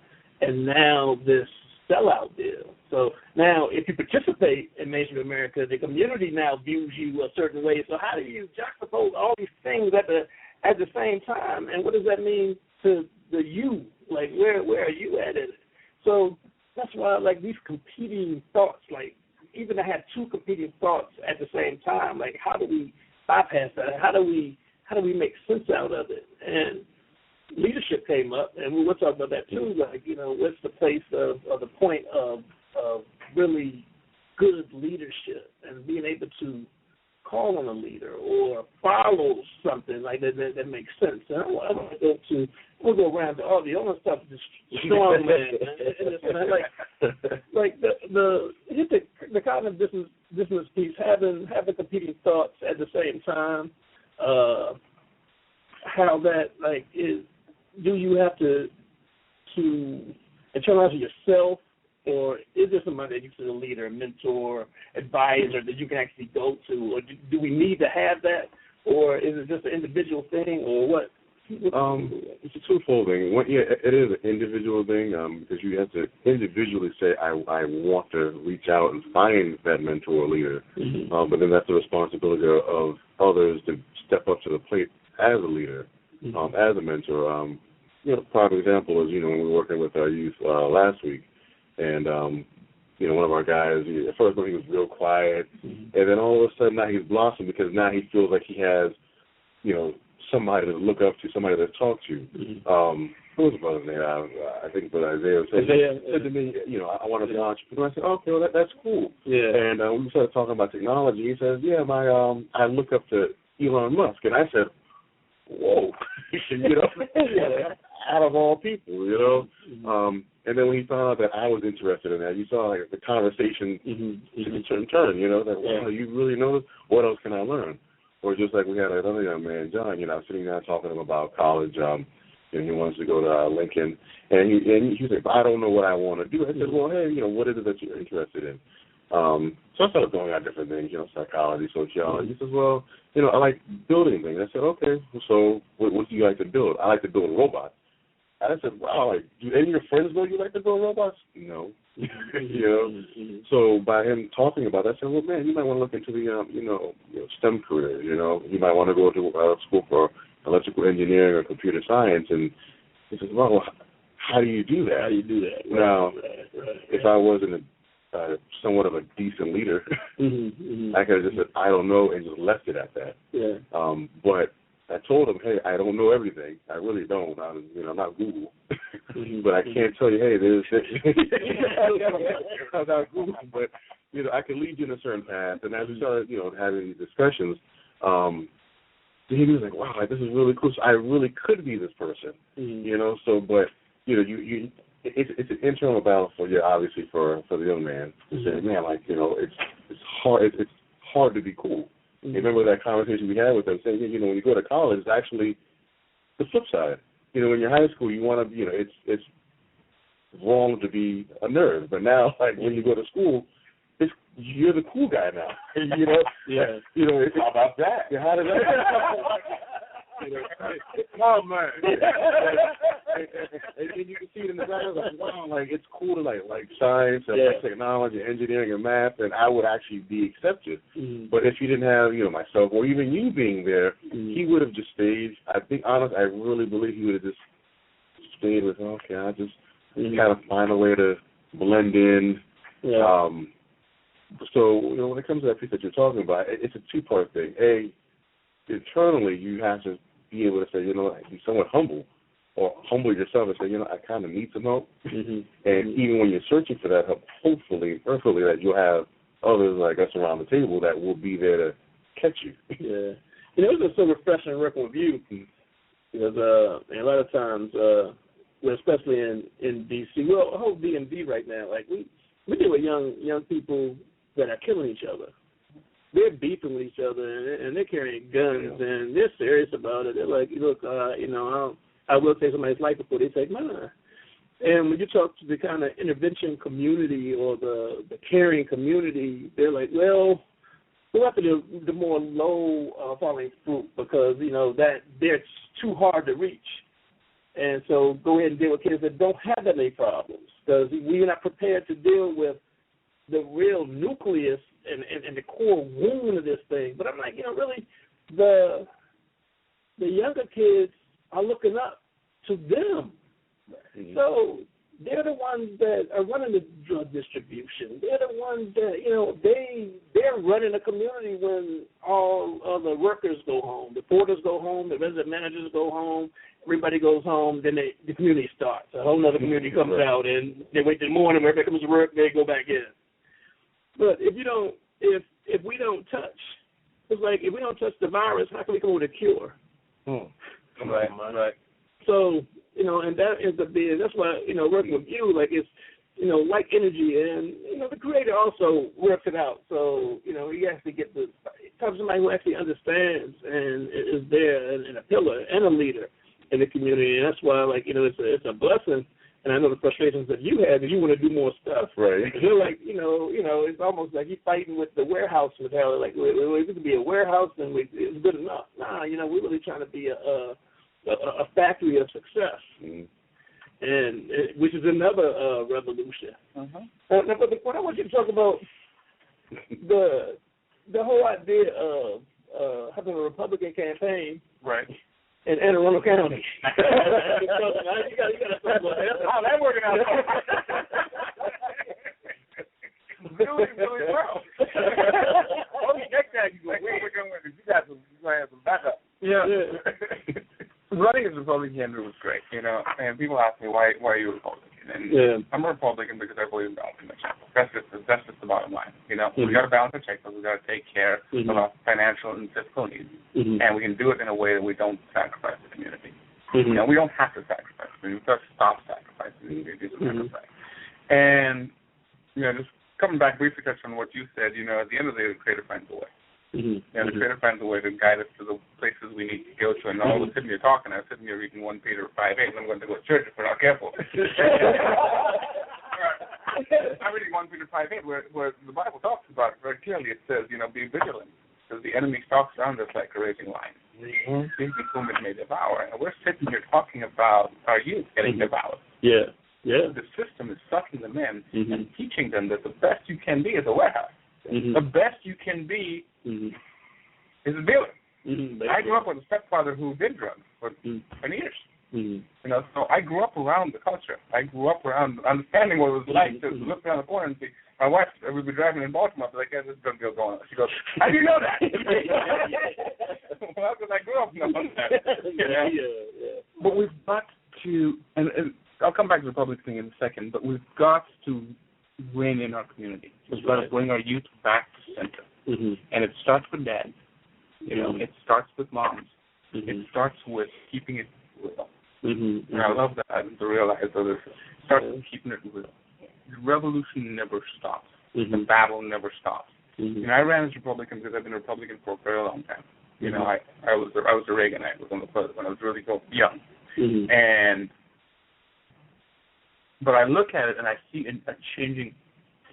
and now this sellout deal. So now if you participate in mainstream America, the community now views you a certain way. So how do you juxtapose all these things at the same time? And what does that mean to the you? Like where are you at it? So that's why, like, these competing thoughts, like even I had two competing thoughts at the same time. Like, how do we bypass that? How do we make sense out of it? And leadership came up, and we'll talk about that too. Like, you know, what's the place of the point of really good leadership and being able to call on a leader or follow something like that makes sense. And I want to go around to all the other stuff, just strong man, like the cognitive dissonance piece, having competing thoughts at the same time. How that, like, is, do you have to internalize yourself, or is there somebody that you consider a leader, a mentor, advisor that you can actually go to, or do we need to have that, or is it just an individual thing, or what? It's a twofold thing. One, it is an individual thing because you have to individually say, I want to reach out and find that mentor or leader, but then that's the responsibility of others to step up to the plate as a leader, as a mentor. Prime example is, when we were working with our youth last week, and, one of our guys, at first he was real quiet, and then all of a sudden now he's blossomed because now he feels like he has, somebody to look up to, somebody to talk to. Who was the brother's name? I think Brother Isaiah said to me, I want to be an entrepreneur. I said, okay, well, that's cool. Yeah. And we started talking about technology. He says, I look up to Elon Musk. And I said, whoa, out of all people, and then when he found out that I was interested in that, you saw like the conversation turn, that, wow, you really know this? What else can I learn? Or just like we had another young man, John, sitting down talking to him about college, and he wants to go to Lincoln, and he was like, I don't know what I want to do. I said, well, hey, what is it that you're interested in? So I started going out different things, psychology, sociology. He says, well, I like building things. I said, okay, so what do you like to build? I like to build robots. I said, wow, do any of your friends know you like to build robots? No. So by him talking about that, I said, well, man, you might want to look into the, STEM career, You might want to go to school for electrical engineering or computer science. And he says, well, how do you do that? Now, if I wasn't somewhat of a decent leader, I could have just said, I don't know, and just left it at that. Yeah. But I told him, hey, I don't know everything. I really don't. I'm not Google. But I can't tell you, hey, there's I'm not Google, but, I can lead you in a certain path. And as we started, having these discussions, he was like, wow, this is really cool. So I really could be this person, but, it's an internal battle for you, obviously, for the young man. To say, man, it's hard to be cool. Remember that conversation we had with them saying, when you go to college, it's actually the flip side. When you're in high school, you want to, it's wrong to be a nerd. But now, when you go to school, you're the cool guy now. Yeah. How about that? Yeah, how does that? Oh man. And you can see it in the guys like, wow, it's cool to like science and technology, engineering and math, and I would actually be accepted. But if you didn't have, myself or even you being there, he would have just stayed. I really believe he would have just stayed with, okay, I just kind of find a way to blend in. Yeah. So, when it comes to that piece that you're talking about, it's a two-part thing. Internally, you have to be able to say, be somewhat humble, or humble yourself and say, I kind of need some help. And even when you're searching for that help, hopefully, prayerfully, that you'll have others like us around the table that will be there to catch you. Yeah. It was so refreshing working with you because a lot of times, especially in D.C., well, the whole DMV right now, we deal with young people that are killing each other. They're beefing with each other, and they're carrying guns, and they're serious about it. They're like, look, I will take somebody's life before they take mine. And when you talk to the kind of intervention community or the caring community, they're like, well, we'll have to do the more low-falling fruit because, that they're too hard to reach. And so go ahead and deal with kids that don't have that many problems because we're not prepared to deal with the real nucleus and the core wound of this thing. But I'm like, really, the younger kids are looking up to them. So they're the ones that are running the drug distribution. They're the ones that, they're running a community when all other workers go home. The porters go home, the resident managers go home, everybody goes home, then the community starts. A whole other community comes out, and they wait till the morning, when everybody comes to work, they go back in. But if we don't touch, it's like if we don't touch the virus, how can we come up with a cure? Right. So, and that is that's why, working with you, it's, like energy, and, the Creator also works it out. So, you actually get to talk to somebody who actually understands and is there and a pillar and a leader in the community. And that's why, it's a blessing. And I know the frustrations that you had, and you want to do more stuff. Right. And you're like, it's almost like you're fighting with the warehouse mentality. Like, we could be a warehouse, and it's good enough. Nah, we're really trying to be a factory of success, and which is another revolution. Now, but what I want you to talk about the whole idea of having a Republican campaign, right? In Anne Arundel County. You got to talk about that. How that working out? Really well. Next time you go, where we're going with it, you got to have some backup. Yeah. Running as a Republican candidate was great, and people ask me, why are you a Republican? And I'm a Republican because I believe in balancing the checkbook. That's just the bottom line. We got to balance the checkbook. We got to take care of our financial and fiscal needs, and we can do it in a way that we don't sacrifice the community. We don't have to sacrifice. We have to stop sacrificing. We need to do some sacrifice. And just coming back briefly touch on what you said. At the end of the day, the Creator finds a way. You know, the Creator finds a way to guide us to the places we need to go to. And all of a sudden you're talking, I'm sitting here reading 1 Peter 5:8, and I'm going to go to church if we're not careful. I'm reading 1 Peter 5:8, where the Bible talks about it very clearly. It says, you know, be vigilant, because the enemy stalks around us like a raging lion. Thinking whom it may devour. And we're sitting here talking about our youth getting devoured. Yeah. The system is sucking them in and teaching them that the best you can be is a warehouse. The best you can be is a dealer. I grew up with a stepfather who did drugs for years. You know, so I grew up around the culture. I grew up around understanding what it was like to look around the corner and see my wife. We'd be driving in Baltimore. I'd be like, "Yeah, there's a drug deal going on." She goes, "How do you know that?" Well, because I grew up knowing that. Yeah. But we've got to, and I'll come back to the public thing in a second. But we've got to win in our community. We've got to bring our youth back to center, and it starts with dads. You know, it starts with moms. It starts with keeping it real. And I love that to realize that it starts with keeping it real. The revolution never stops. The battle never stops. You know, I ran as Republican because I've been a Republican for a very long time. You know, I was a Reaganite when I was really young, but I look at it and I see a changing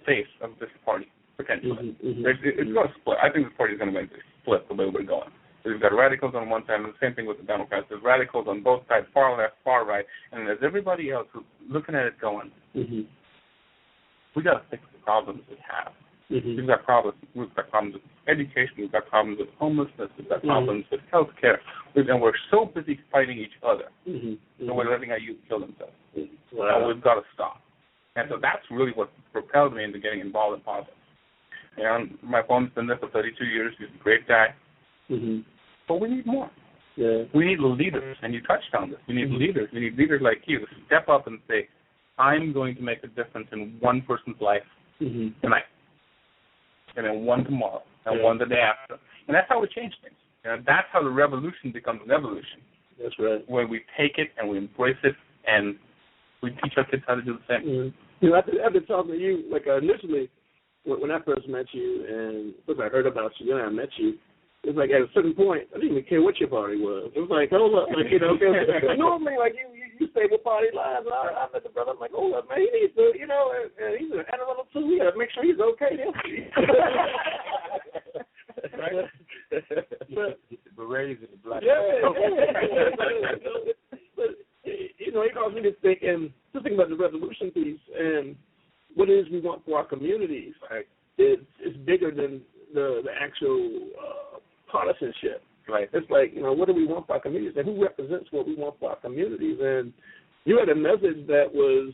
face of this party potentially. It's going to split. I think this party is going to make this split the way we're going. We've got radicals on one side, and the same thing with the Democrats. There's radicals on both sides, far left, far right, and there's everybody else who's looking at it going, we got to fix the problems we have. We've got problems. We've got problems with education. We've got problems with homelessness. We've got problems with health care. And we're so busy fighting each other that we're letting our youth kill themselves. And we've got to stop. And so that's really what propelled me into getting involved in politics. You know, my phone's been there for 32 years. He's a great guy. But we need more. We need leaders, and you touched on this. We need leaders. We need leaders like you to step up and say, I'm going to make a difference in one person's life tonight, and then one tomorrow, and one the day after. And that's how we change things. You know, that's how the revolution becomes an evolution. That's right. When we take it and we embrace it, and we teach our kids how to do the same. You know, I've been talking to you, like initially, when I first met you, and first I heard about you, then I met you. It was like at a certain point, I didn't even care what your party was. It was like, hold up, like, you know, normally, like, you say what party lines are. I met the brother, I'm like, hold up, man, he needs to, you know, and he's an animal too. We got to make sure he's okay. Right? But raising the black. But, you know, it caused me to think, and just think about the revolution piece and what it is we want for our communities. Right? It's bigger than the actual partisanship. Right. It's like, you know, what do we want for our communities, and who represents what we want for our communities? And you had a message that was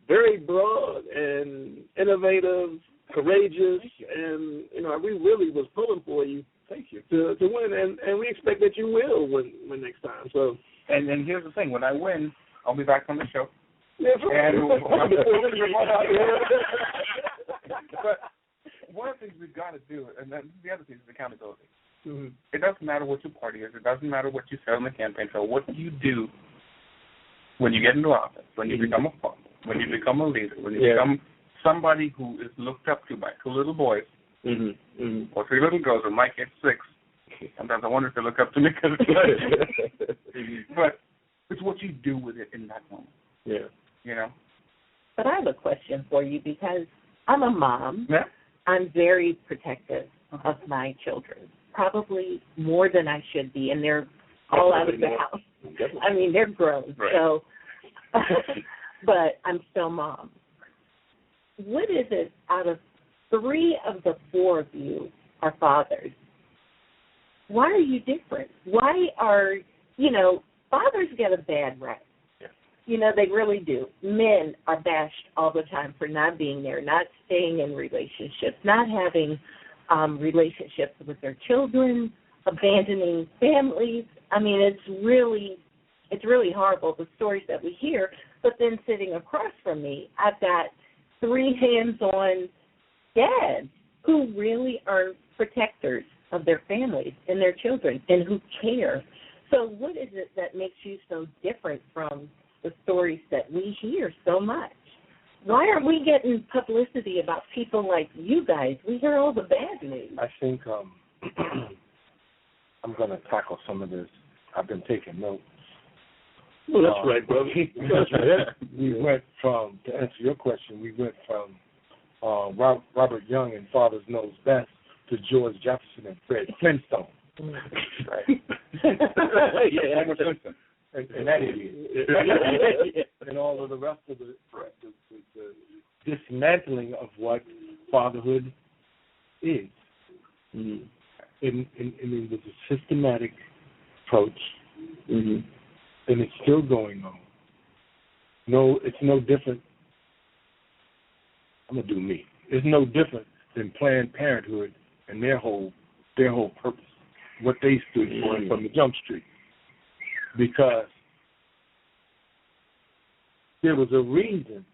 very broad and innovative, courageous, and, you know, we really was pulling for you. Thank you. To win, and we expect that you will win next time. So. And here's the thing: when I win, I'll be back on the show. Yeah, and but one of the things we've got to do, and then the other thing is accountability. It doesn't matter what your party is. It doesn't matter what you say on the campaign trail. What you do when you get into office, when you become a father, when you become a leader, when you become somebody who is looked up to by 2 little boys or 3 little girls, or my kid's 6. Sometimes I wonder if they look up to me. But it's what you do with it in that moment. Yeah. You know? But I have a question for you, because I'm a mom. Yeah. I'm very protective of my children, probably more than I should be, and they're all out of the house. I mean, they're grown, so. But I'm still mom. What is it, out of 3 of the 4 of you are fathers, why are you different? Why are, you know, fathers get a bad rap. You know, they really do. Men are bashed all the time for not being there, not staying in relationships, not having relationships with their children, abandoning families. I mean, it's really horrible, the stories that we hear. But then sitting across from me, I've got 3 hands-on dads who really are protectors of their families and their children and who care. So what is it that makes you so different from the stories that we hear so much? Why aren't we getting publicity about people like you guys? We hear all the bad news. I think I'm going to tackle some of this. I've been taking notes. Well, that's right, brother. That's right. We went from, to answer your question, we went from Robert Young and Fathers Knows Best to George Jefferson and Fred Flintstone. Right. Yeah, and that idiot. And all of the rest of the dismantling of what fatherhood is. Mm-hmm. And it was a systematic approach, and it's still going on. No, it's no different. I'm gonna do me. It's no different than Planned Parenthood and their whole purpose, what they stood for from the jump street, because there was a reason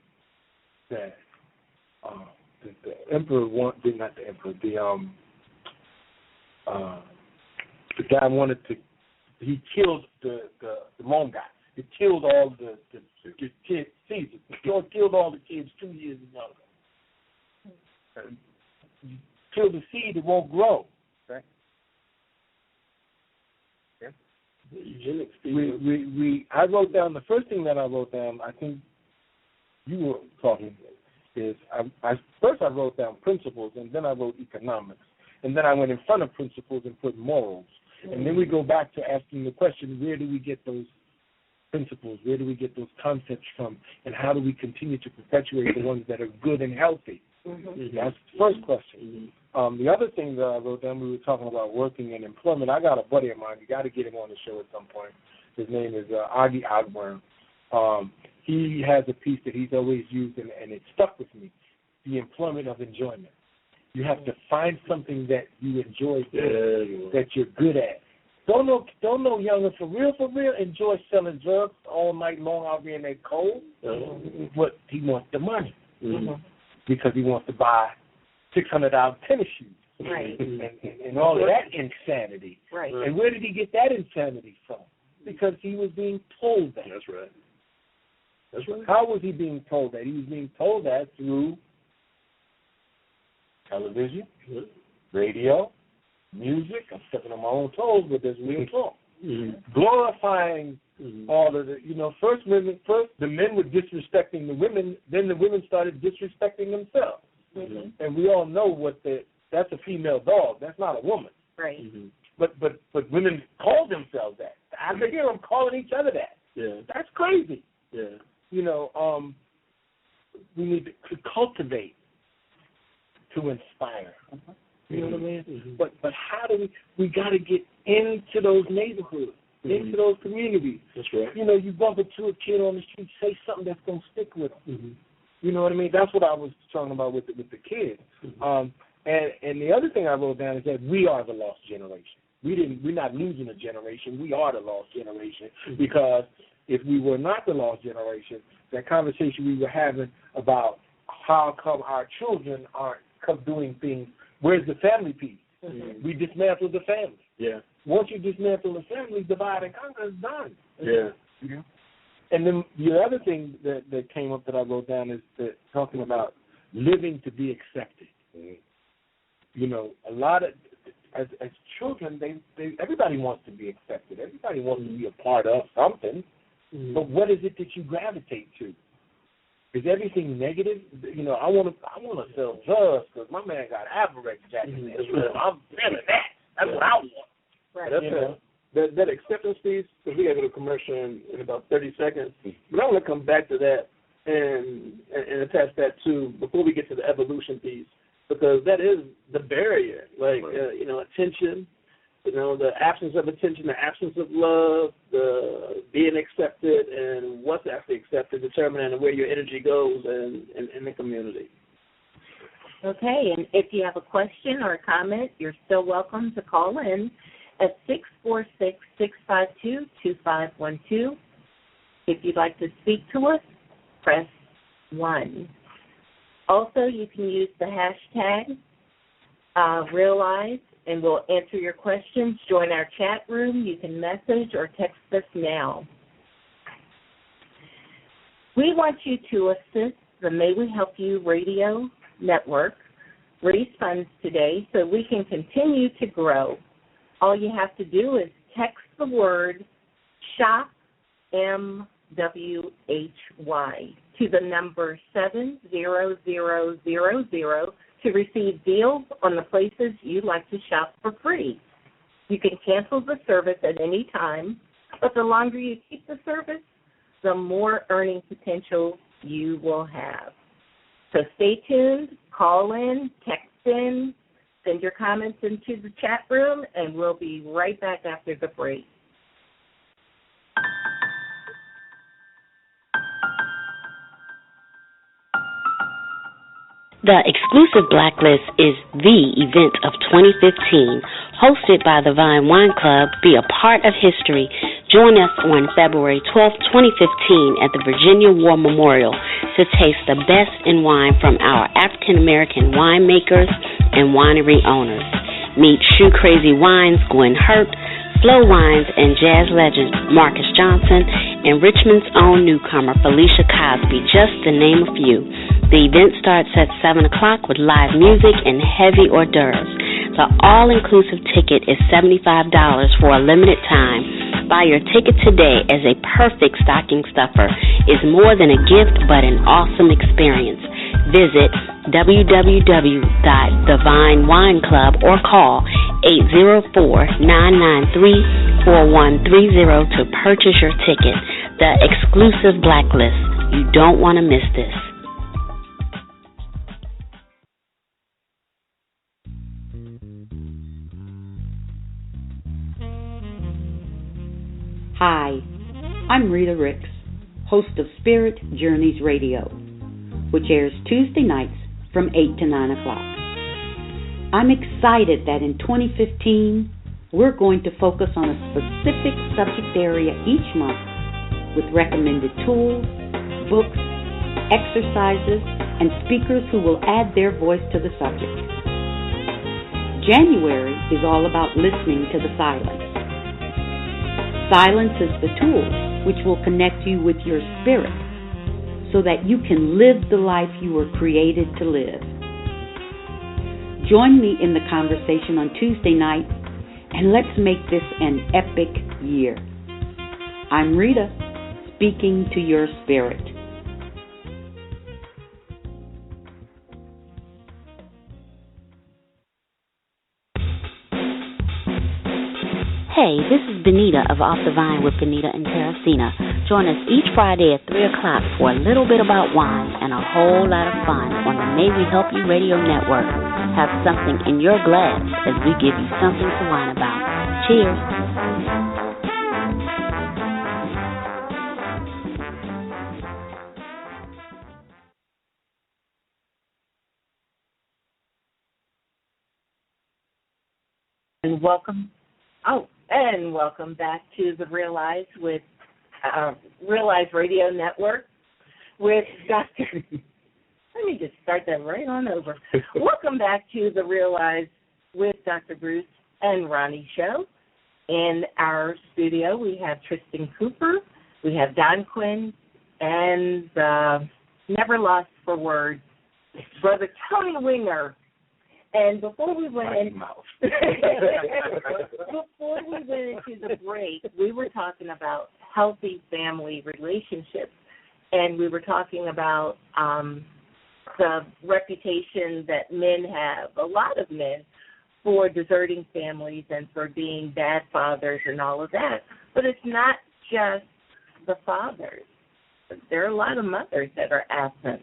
that the emperor wanted, not the emperor, the guy wanted to. He killed the Rome guy. He killed all the kids. Caesar. He killed all the kids 2 years ago. You kill the seed, it won't grow. Right. Yeah. I wrote down, the first thing that I wrote down, I think you were talking, is first I wrote down principles, and then I wrote economics. And then I went in front of principles and put morals. And then we go back to asking the question, where do we get those principles? Where do we get those concepts from? And how do we continue to perpetuate the ones that are good and healthy? Mm-hmm. That's the first question. Mm-hmm. The other thing that I wrote down, we were talking about working and employment. I got a buddy of mine. You got to get him on the show at some point. His name is Augie Ogburn. He has a piece that he's always used, and it stuck with me, the employment of enjoyment. You have to find something that you enjoy doing, that you're good at. Don't know younger, for real, enjoy selling drugs all night long out there in that cold, but he wants the money because he wants to buy $600 tennis shoes. Right. And all of that insanity. Right. And where did he get that insanity from? Because he was being told that. That's right. How was he being told that? He was being told that through television, radio, music. I'm stepping on my own toes, but there's real talk. Glorifying all of the, first the men were disrespecting the women, then the women started disrespecting themselves. And we all know that's a female dog. That's not a woman. Right. But women call themselves that. I can hear them calling each other that. Yeah. That's crazy. Yeah. We need to cultivate, to inspire. You know what I mean? But how do we got to get into those neighborhoods, into those communities. That's right. You bump into a kid on the street, say something that's going to stick with them. You know what I mean? That's what I was talking about with the kids. And the other thing I wrote down is that we are the lost generation. We're not losing a generation. We are the lost generation, because if we were not the lost generation, that conversation we were having about how come our children aren't doing things, where's the family piece? We dismantled the family. Yeah. Once you dismantle the family, divide and conquer is done. Yeah. And then the other thing that came up that I wrote down is that talking about living to be accepted. A lot of, as children, everybody wants to be accepted. Everybody wants to be a part of something. But what is it that you gravitate to? Is everything negative? I want to sell drugs because my man got Averex jacket. I'm feeling that. That's what I want. Right. That acceptance piece, because we got to go to commercial in about 30 seconds. But I want to come back to that and attach that to, before we get to the evolution piece, because that is the barrier. Attention, the absence of attention, the absence of love, the being accepted, and what's actually accepted, determining where your energy goes in the community. Okay, and if you have a question or a comment, you're still welcome to call in at 646-652-2512. If you'd like to speak to us, press 1. Also, you can use the hashtag Realize, and we'll answer your questions. Join our chat room. You can message or text us now. We want you to assist the May We Help You radio network raise funds today so we can continue to grow. All you have to do is text the word SHOP, MWHY, to the number 70000 to receive deals on the places you'd like to shop for free. You can cancel the service at any time, but the longer you keep the service, the more earning potential you will have. So stay tuned, call in, text in, send your comments into the chat room, and we'll be right back after the break. The exclusive Blacklist is the event of 2015, hosted by the Vine Wine Club. Be a part of history. Join us on February 12, 2015 at the Virginia War Memorial to taste the best in wine from our African-American winemakers and winery owners. Meet Shoe Crazy Wines' Gwen Hurt, Flow Wines and jazz legend Marcus Johnson, and Richmond's own newcomer Felicia Cosby, just to name a few. The event starts at 7 o'clock with live music and heavy hors d'oeuvres. The all-inclusive ticket is $75 for a limited time. Buy your ticket today, as a perfect stocking stuffer is more than a gift but an awesome experience. Visit www.thevinewineclub or call 804-993-4130 to purchase your ticket. The exclusive Blacklist. You don't want to miss this. Hi, I'm Rita Ricks, host of Spirit Journeys Radio, which airs Tuesday nights from 8 to 9 o'clock. I'm excited that in 2015, we're going to focus on a specific subject area each month with recommended tools, books, exercises, and speakers who will add their voice to the subject. January is all about listening to the silence. Silence is the tool which will connect you with your spirit so that you can live the life you were created to live. Join me in the conversation on Tuesday night, and let's make this an epic year. I'm Rita, speaking to your spirit. Hey, this is Benita of Off the Vine with Benita and Terracina. Join us each Friday at 3 o'clock for a little bit about wine and a whole lot of fun on the May We Help You Radio Network. Have something in your glass as we give you something to wine about. Cheers. And welcome back to the Realize Radio Network with Dr. Let me just start that right on over. Welcome back to the Realize with Dr. Bruce and Ronnie show. In our studio, we have Tristan Cooper, we have Don Quinn, and never lost for words, Brother Tony Winger. And before we went into the break, we were talking about healthy family relationships, and we were talking about the reputation that men have, a lot of men, for deserting families and for being bad fathers and all of that. But it's not just the fathers. There are a lot of mothers that are absent.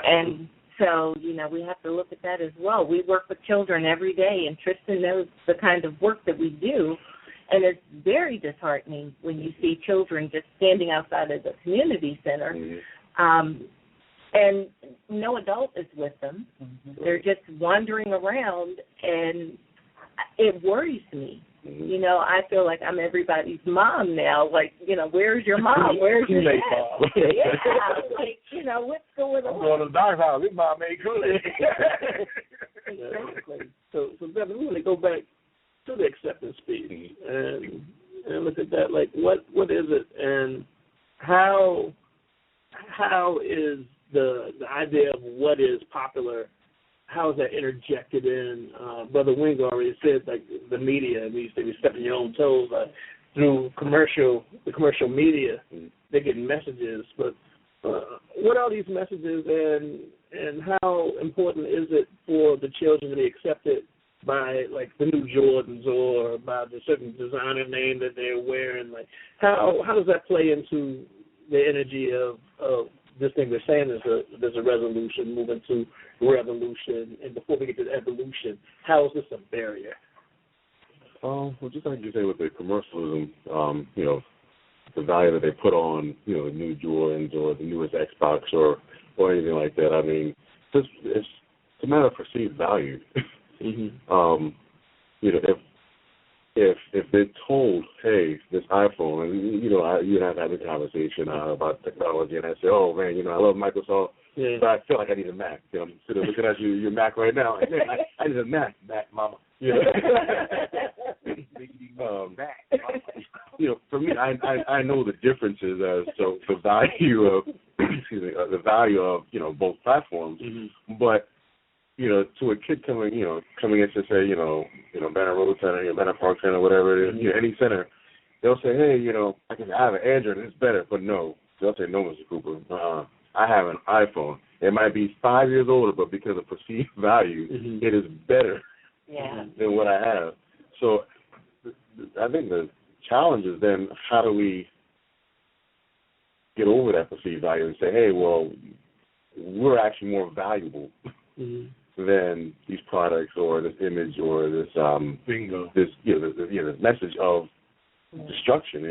And so, we have to look at that as well. We work with children every day, and Tristan knows the kind of work that we do, and it's very disheartening when you see children just standing outside of the community center, and no adult is with them. Mm-hmm. They're just wandering around, and it worries me. Mm-hmm. I feel like I'm everybody's mom now. Like, where's your mom? Where's your dad? Yeah, what's going on? I'm going to the doctor's house. His mom ain't good. Exactly. So Devin, we want to go back to the acceptance piece and look at that. Like, what is it, and how is the idea of what is popular how is that interjected in? Brother Wing already said, like, the media, and you say you're stepping your own toes through the commercial media. They're getting messages, but what are these messages, and how important is it for the children to be accepted by, like, the new Jordans or by the certain designer name that they're wearing? Like, how does that play into the energy of this thing we're saying there's a resolution, moving to revolution, and before we get to evolution, how is this a barrier? Well, just like you say with the commercialism, the value that they put on, the new Jordans or the newest Xbox or anything like that. I mean, it's a matter of perceived value. If they're told, hey, this iPhone, and you and I have had a conversation about technology, and I say, oh man, I love Microsoft, but I feel like I need a Mac. I'm sitting looking at your Mac right now, and man, I need a Mac, Mama. For me, I know the differences as to the value of both platforms, but to a kid coming in to say, Banner Road Center, Banner Park Center, whatever it is, any center, they'll say, hey, I have an Android and it's better, but no, they'll say, no, Mr. Cooper, I have an iPhone. It might be 5 years older, but because of perceived value, it is better than what I have. So I think the challenge is then how do we get over that perceived value and say, hey, well, we're actually more valuable than these products or this image or this this message of destruction.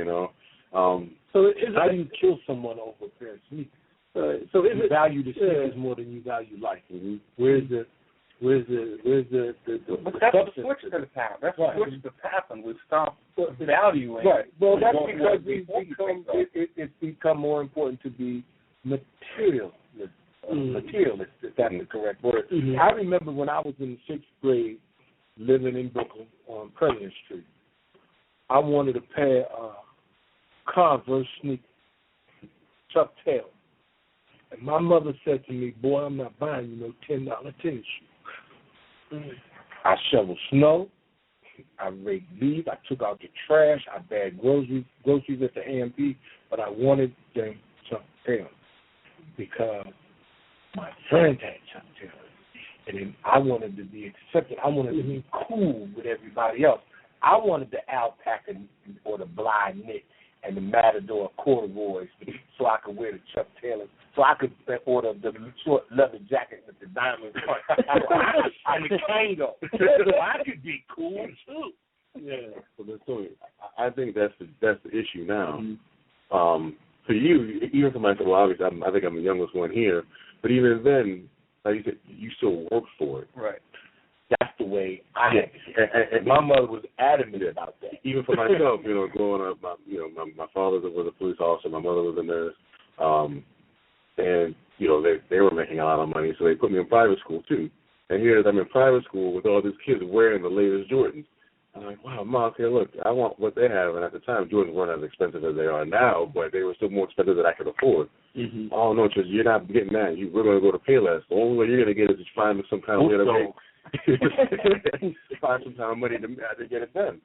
So how do you kill someone over a pair of sneakers? So you value the sneakers more than you value life. Where's the but that's the switch that has happened. That's the switch that's happened. We've stopped valuing. Right. Well, that's because it's become more important to be materialist, if that's the correct word. I remember when I was in 6th grade, living in Brooklyn on President Street, I wanted a pair of Converse sneakers, Chuck Taylor. And my mother said to me, boy, I'm not buying you no $10 tennis shoes. I shoveled snow. I raked leaves. I took out the trash. I bagged groceries at the AMP, but I wanted them Chuck Taylor because my friend had Chuck Taylor. And then I wanted to be accepted. I wanted to be cool with everybody else. I wanted the alpaca or the Bly knit and the Matador corduroys so I could wear the Chuck Taylor, so I could order the short leather jacket with the diamond front. I'm a Kango. So I could be cool too. Yeah. So I think that's the issue now. For you, even for myself, well, obviously, I think I'm the youngest one here, but even then, like you said, you still work for it. Right. That's the way I had it. And my mother was adamant about that. Even for myself, growing up, my father was a police officer, my mother was a nurse, and they were making a lot of money, so they put me in private school too. And here I'm in private school with all these kids wearing the latest Jordans. I'm like, wow, Mom, okay, look, I want what they have. And at the time, Jordans weren't as expensive as they are now, but they were still more expensive than I could afford. Oh, no, because you're not getting that. We're going to go to Payless. The only way you're going to get it is to find some kind of way to find some kind of money to get it done.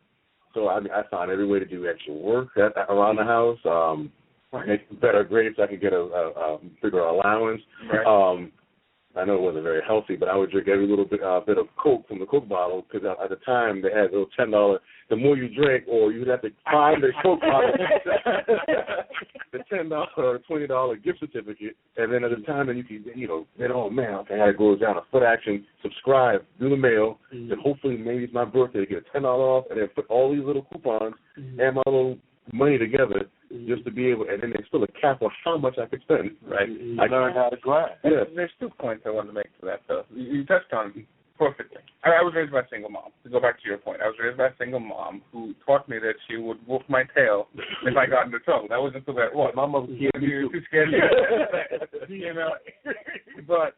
So I found every way to do extra work around the house, make better grades so I could get a bigger allowance. Right. I know it wasn't very healthy, but I would drink every little bit of Coke from the Coke bottle because at the time they had those $10. The more you drink, or you'd have to find the Coke bottle, the $10 or $20 gift certificate, and then at the time then you can, then oh man, okay, I got to go down to Foot Action, subscribe, do the mail, and hopefully maybe it's my birthday to get a $10 off, and then put all these little coupons and my little money together just to be able, and then there's still a cap on how much I could spend. Right. I learned how to grind. Yeah. There's 2 points I wanted to make to that, though. You touched on it perfectly. I was raised by a single mom. To go back to your point, I was raised by a single mom who taught me that she would whoop my tail if I got into trouble. That wasn't so bad. What? My mother was too scared. But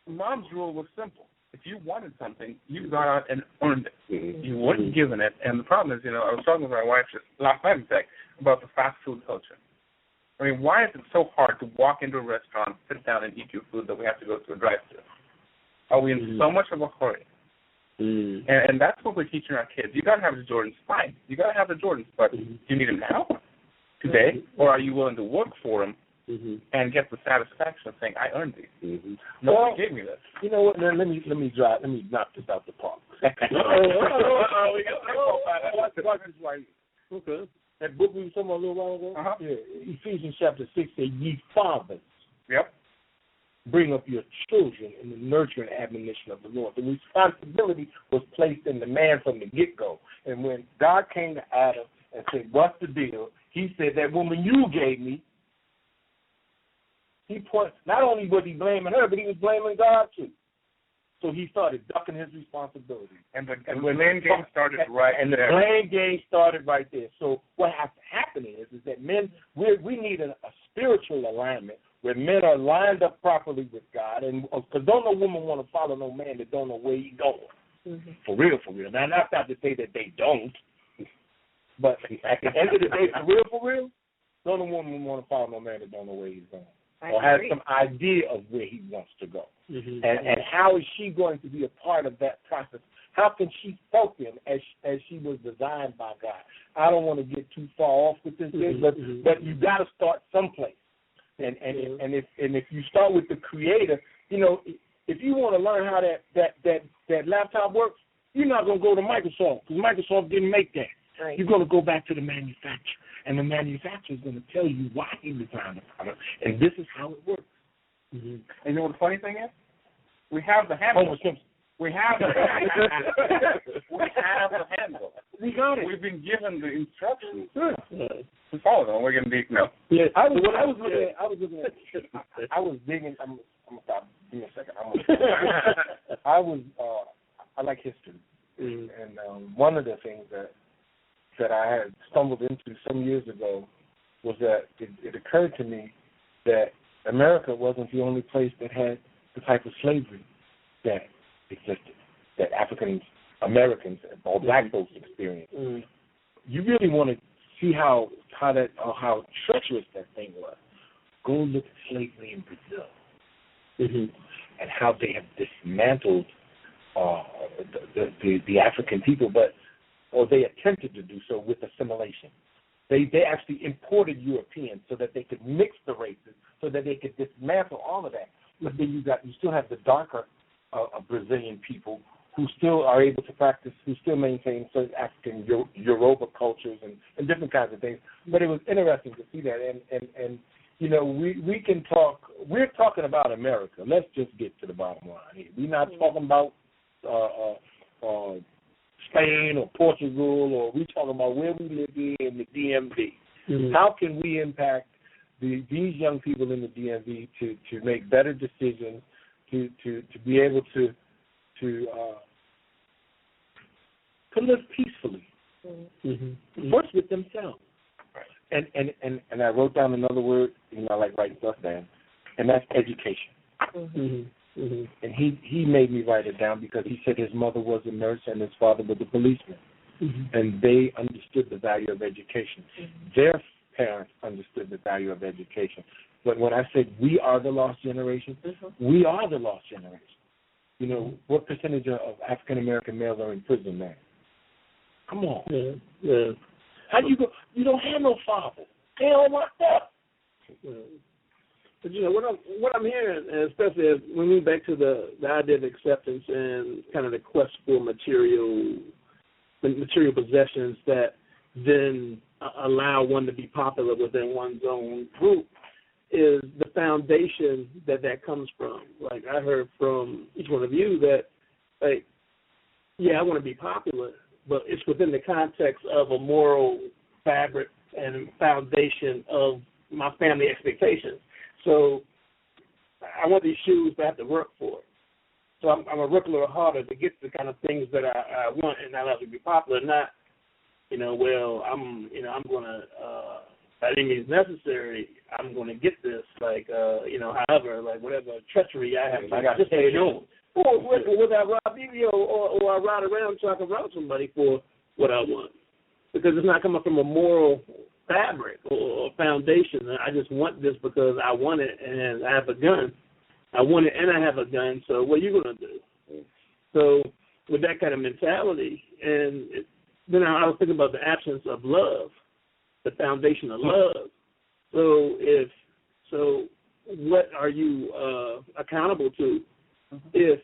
Mom's rule was simple. If you wanted something, you got out and earned it. You weren't given it. And the problem is, I was talking with my wife just last night, in fact, about the fast food culture. I mean, why is it so hard to walk into a restaurant, sit down, and eat your food that we have to go to a drive-thru? Are we in so much of a hurry? And that's what we're teaching our kids. You got to have the Jordans, fine. You got to have the Jordans, but do you need them now, today, or are you willing to work for them and get the satisfaction of saying, I earned these? Nobody gave me this. You know what? Let me knock this out the park. Watch this right here. Okay. That book we were talking about a little while ago? Yeah. Ephesians chapter 6 says, ye fathers. Yep. Bring up your children in the nurture and admonition of the Lord. The responsibility was placed in the man from the get-go. And when God came to Adam and said, what's the deal? He said, that woman you gave me, not only was he blaming her, but he was blaming God too. So he started ducking his responsibility. And the blame game started right there. And the blame game started right there. So what has to happen is that men, we need a spiritual alignment where men are lined up properly with God. And because don't no woman want to follow no man that don't know where he's going. For real. Now, that's not to say that they don't. But at the end of the day, for real, don't no woman want to follow no man that don't know where he's going. Or has some idea of where he wants to go. And how is she going to be a part of that process? How can she help him as she was designed by God? I don't want to get too far off with this, but you got to start someplace. And if you start with the creator, you know, if you want to learn how that laptop works, you're not going to go to Microsoft because Microsoft didn't make that. Right. You're going to go back to the manufacturer, and the manufacturer is going to tell you why he designed the product, and this is how it works. And you know what the funny thing is? We have the handle. We have the handle. We got it. We've been given the instructions. To follow them. We're going to be Yeah, I was digging. I'm gonna stop. Give me a second. I like history, and one of the things that I had stumbled into some years ago was that it occurred to me that America wasn't the only place that had the type of slavery that existed, that African Americans or black folks experienced. You really want to see how treacherous that thing was. Go look at slavery in Brazil and how they have dismantled the African people, or they attempted to do so with assimilation. They actually imported Europeans so that they could mix the races, so that they could dismantle all of that. But then you still have the darker Brazilian people who still are able to practice, who still maintain certain African Yoruba cultures and different kinds of things. But it was interesting to see that. And you know, we can talk. We're talking about America. Let's just get to the bottom line here. We're not talking about Spain or Portugal, or we're talking about where we live in the DMV. How can we impact these young people in the DMV to make better decisions, to be able to live peacefully, first with themselves. And I wrote down another word, you know, I like writing stuff down, and that's education. And he made me write it down because he said his mother was a nurse and his father was a policeman. And they understood the value of education. Their parents understood the value of education. But when I said we are the lost generation, we are the lost generation. You know, what percentage of African American males are in prison now? Come on. How do you go? You don't have no father. They all locked up. But you know what I'm hearing, especially as we move back to the idea of acceptance and kind of the quest for material possessions that then allow one to be popular within one's own group, is the foundation that comes from. Like I heard from each one of you that, like, yeah, I want to be popular, but it's within the context of a moral fabric and foundation of my family expectations. So I want these shoes, but I have to work for it. So I'm going to work a little harder to get the kind of things that I want, and I'll have to be popular. Not, I'm going to, by any means necessary, I'm going to get this, however, like whatever treachery I have to stay on. Or whether I rob you, or I ride around so I can rob somebody for what I want. Because it's not coming from a moral fabric or foundation. I just want this because I want it and I have a gun. I want it, and I have a gun. So what are you gonna do? So with that kind of mentality, then I was thinking about the absence of love, the foundation of love. So what are you accountable to if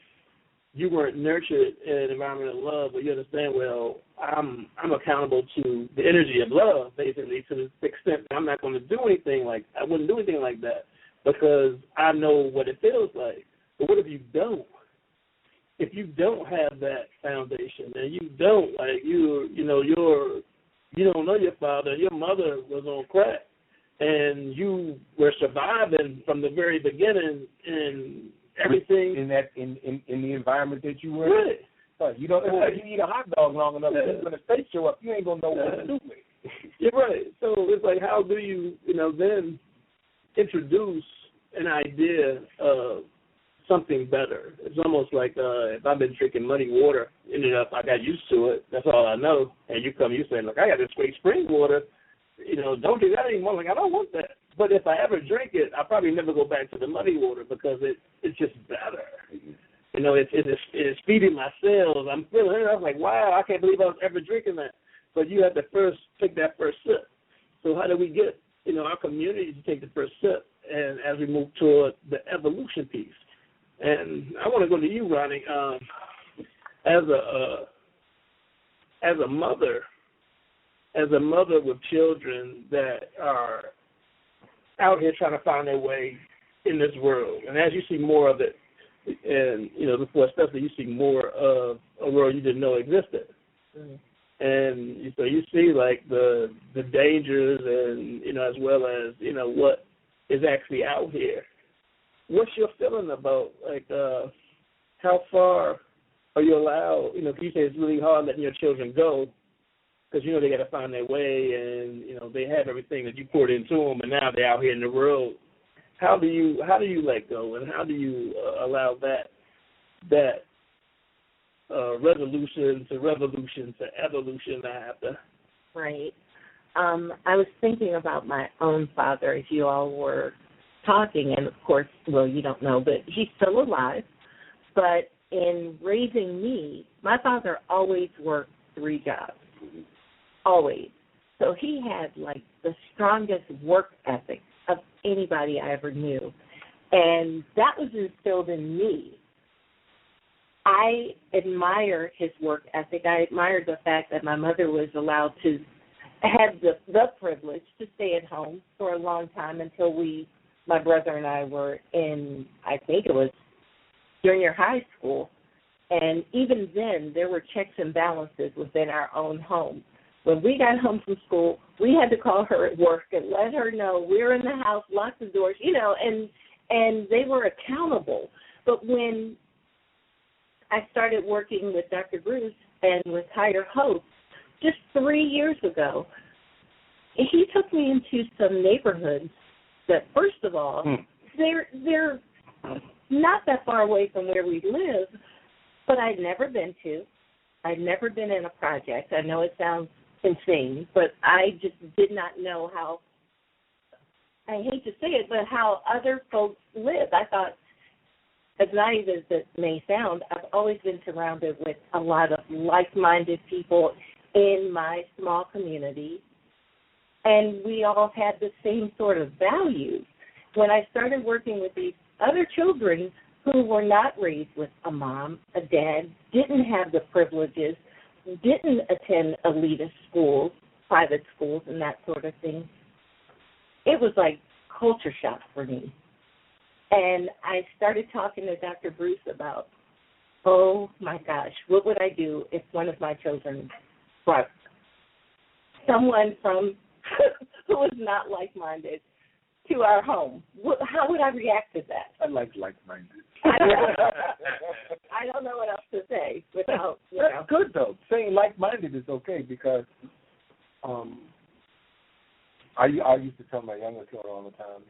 you weren't nurtured in an environment of love? But you understand, well, I'm accountable to the energy of love, basically, to the extent that I'm not going to do anything I wouldn't do anything like that because I know what it feels like. But what if you don't? If you don't have that foundation and you don't, you don't know your father, your mother was on crack, and you were surviving from the very beginning and everything in the environment that you were in. Right. But you don't. It's like you eat a hot dog long enough, when the state show up, you ain't gonna know what to do with it. You're right. So it's like, how do you, then introduce an idea of something better? It's almost like if I've been drinking muddy water, ended up I got used to it. That's all I know. And you say, look, I got this great spring water. Don't do that anymore. Like, I don't want that. But if I ever drink it, I'll probably never go back to the muddy water because it's just better. It's feeding my cells. I'm feeling it. I was like, wow, I can't believe I was ever drinking that. But you have to first take that first sip. So how do we get, our community to take the first sip and as we move toward the evolution piece? And I want to go to you, Ronnie. As a mother with children that are out here trying to find their way in this world, and as you see more of it, and before especially you see more of a world you didn't know existed, and so you see like the dangers and as well as what is actually out here. What's your feeling about how far are you allowed? You say it's really hard letting your children go because they got to find their way and they have everything that you poured into them, and now they're out here in the world. How do you let go, and how do you allow that resolution to revolution to evolution to happen? Right. I was thinking about my own father as you all were talking, and of course, well, you don't know, but he's still alive. But in raising me, my father always worked 3 jobs, always. So he had like the strongest work ethic of anybody I ever knew, and that was instilled in me. I admire his work ethic. I admired the fact that my mother was allowed to have the privilege to stay at home for a long time until my brother and I were in, I think it was junior high school. And even then, there were checks and balances within our own home. When we got home from school, we had to call her at work and let her know we're in the house, lock the doors, and they were accountable. But when I started working with Dr. Bruce and with Higher Hope just 3 years ago, he took me into some neighborhoods that, first of all, they're not that far away from where we live, but I'd never been to. I'd never been in a project. I know it sounds insane, but I just did not know how, I hate to say it, but how other folks live. I thought, as naive as it may sound, I've always been surrounded with a lot of like-minded people in my small community, and we all had the same sort of values. When I started working with these other children who were not raised with a mom, a dad, didn't have the privileges, didn't attend elitist schools, private schools, and that sort of thing, it was like culture shock for me. And I started talking to Dr. Bruce about, oh, my gosh, what would I do if one of my children brought someone from who was not like-minded to our home? How would I react to that? I like like-minded. I don't know what else to say without, That's good, though. Saying like-minded is okay because I used to tell my younger children all the time,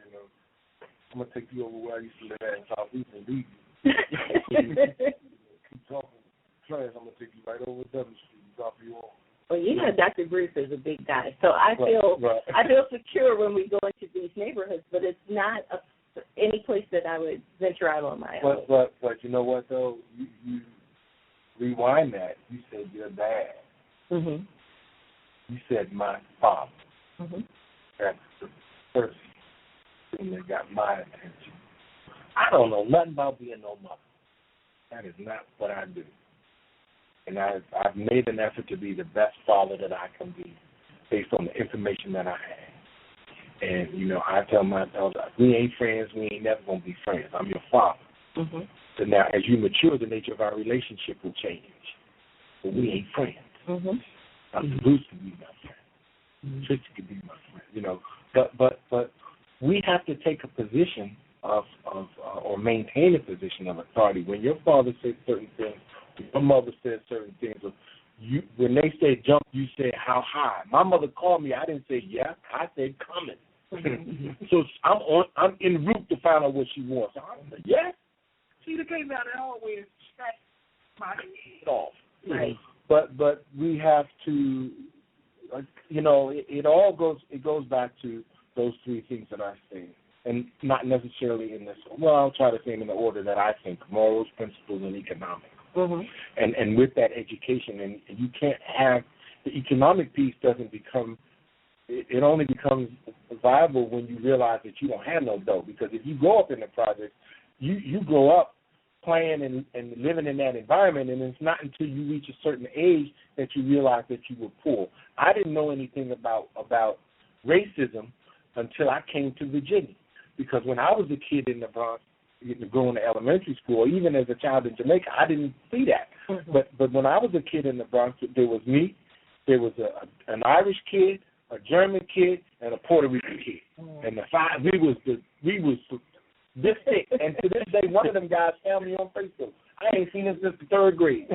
I'm going to take you over where I used to live at in Southeast and leave you. Keep talking trash, I'm going to take you right over W Street and drop you off. Well, Dr. Bruce is a big guy, so I feel secure when we go into these neighborhoods, but it's any place that I would venture out on my own. But you know what though? You rewind that. You said your dad. Mhm. You said my father. Mhm. That's the first thing that got my attention. I don't know nothing about being no mother. That is not what I do. And I've made an effort to be the best father that I can be based on the information that I have. And, you know, I tell my daughter, we ain't friends, we ain't never going to be friends. I'm your father. Mhm. So now, as you mature, the nature of our relationship will change. But we ain't friends. Mhm. Bruce can be my friend. Trixie can be my friend. You know, but we have to take a position of or maintain a position of authority. When your father says certain things, your mother says certain things. When they say jump, you say how high. My mother called me. I didn't say yeah. I said coming. So I'm en route to find out what she wants. I said yes. She came down the hallway and snatched my head off. Right. But we have to, you know, it goes back to those three things that I say, and not necessarily in this. Well, I'll try to say them in the order that I think: morals, principles, and economics. Mm-hmm. And with that education, and you can't have the economic piece doesn't become. It only becomes viable when you realize that you don't have no dough. Because if you grow up in the project, you grow up playing and living in that environment, and it's not until you reach a certain age that you realize that you were poor. I didn't know anything about racism until I came to Virginia, because when I was a kid in the Bronx, going to elementary school, or even as a child in Jamaica, I didn't see that. Mm-hmm. But when I was a kid in the Bronx, there was me, there was an Irish kid, a German kid, and a Puerto Rican kid, and the five we was this thick. And to this day, one of them guys found me on Facebook. I ain't seen him since the third grade.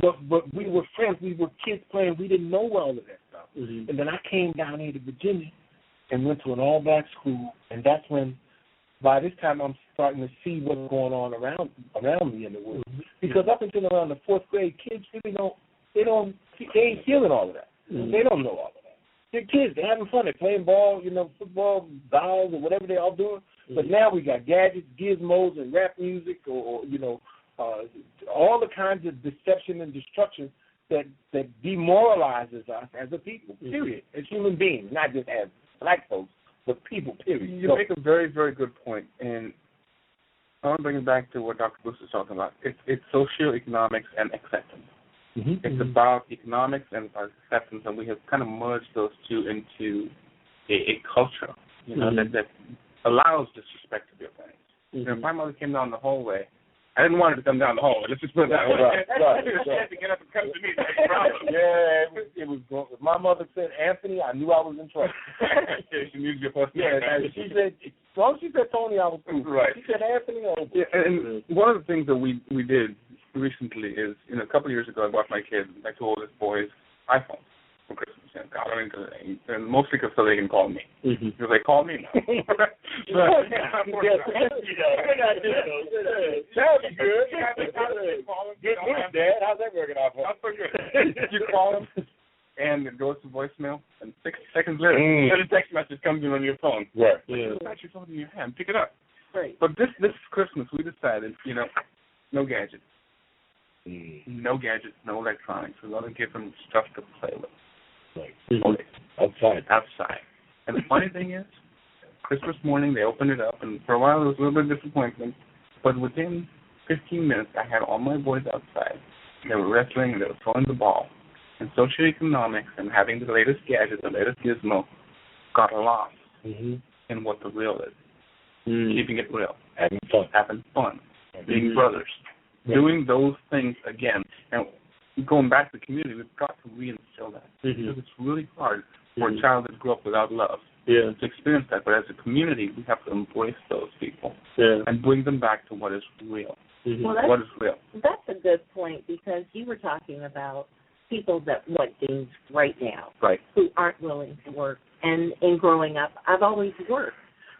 But we were friends. We were kids playing. We didn't know all of that stuff. Mm-hmm. And then I came down here to Virginia and went to an all-black school, and that's when, by this time, I'm starting to see what's going on around me in the world. Mm-hmm. Because up until around the fourth grade, kids really they ain't feeling all of that. Mm-hmm. They don't know all of that. They're kids. They're having fun. They're playing ball, football, dolls, or whatever they're all doing. Mm-hmm. But now we got gadgets, gizmos, and rap music, or all the kinds of deception and destruction that demoralizes us as a people, period, as human beings, not just as black folks, but people, period. You make a very, very good point, and I want to bring it back to what Dr. Bruce is talking about. It's socioeconomics and acceptance. Mm-hmm. It's about economics and acceptance, and we have kind of merged those two into a culture, that allows disrespect to be a thing. Mm-hmm. If my mother came down the hallway, I didn't want her to come down the hallway. Let's just put it that way. Right. She had to get up and come to me. It was going. If my mother said Anthony, I knew I was in trouble. She knew your first name. Yeah, she said. As long as she said Tony, I was cool. Right. She said Anthony. And one of the things that we did recently is, a couple of years ago, I bought my two oldest boys, iPhones for Christmas. And mostly so they can call me. Mm-hmm. Because they call me now. That'd be good. Good news, Dad. How's that working out for you? That's so good. You call them, and it goes to voicemail, and 60 seconds later, a text message comes in on your phone. Right. Yeah. Put your phone in your hand. Pick it up. Right. But this Christmas, we decided, no gadgets. No gadgets, no electronics. We're going to give them stuff to play with. Right. Outside. And the funny thing is, Christmas morning, they opened it up, and for a while, it was a little bit of disappointment. But within 15 minutes, I had all my boys outside. They were wrestling, and they were throwing the ball. And socioeconomics and having the latest gadget, the latest gizmo, got lost in what the real is. Keeping it real. Having fun. Being brothers. Doing those things again. And going back to the community, we've got to reinstill that. Because it's really hard for a child that grew up without love to experience that. But as a community, we have to embrace those people and bring them back to what is real. Well, what is real. That's a good point, because you were talking about people that want things right now, who aren't willing to work. And in growing up, I've always worked.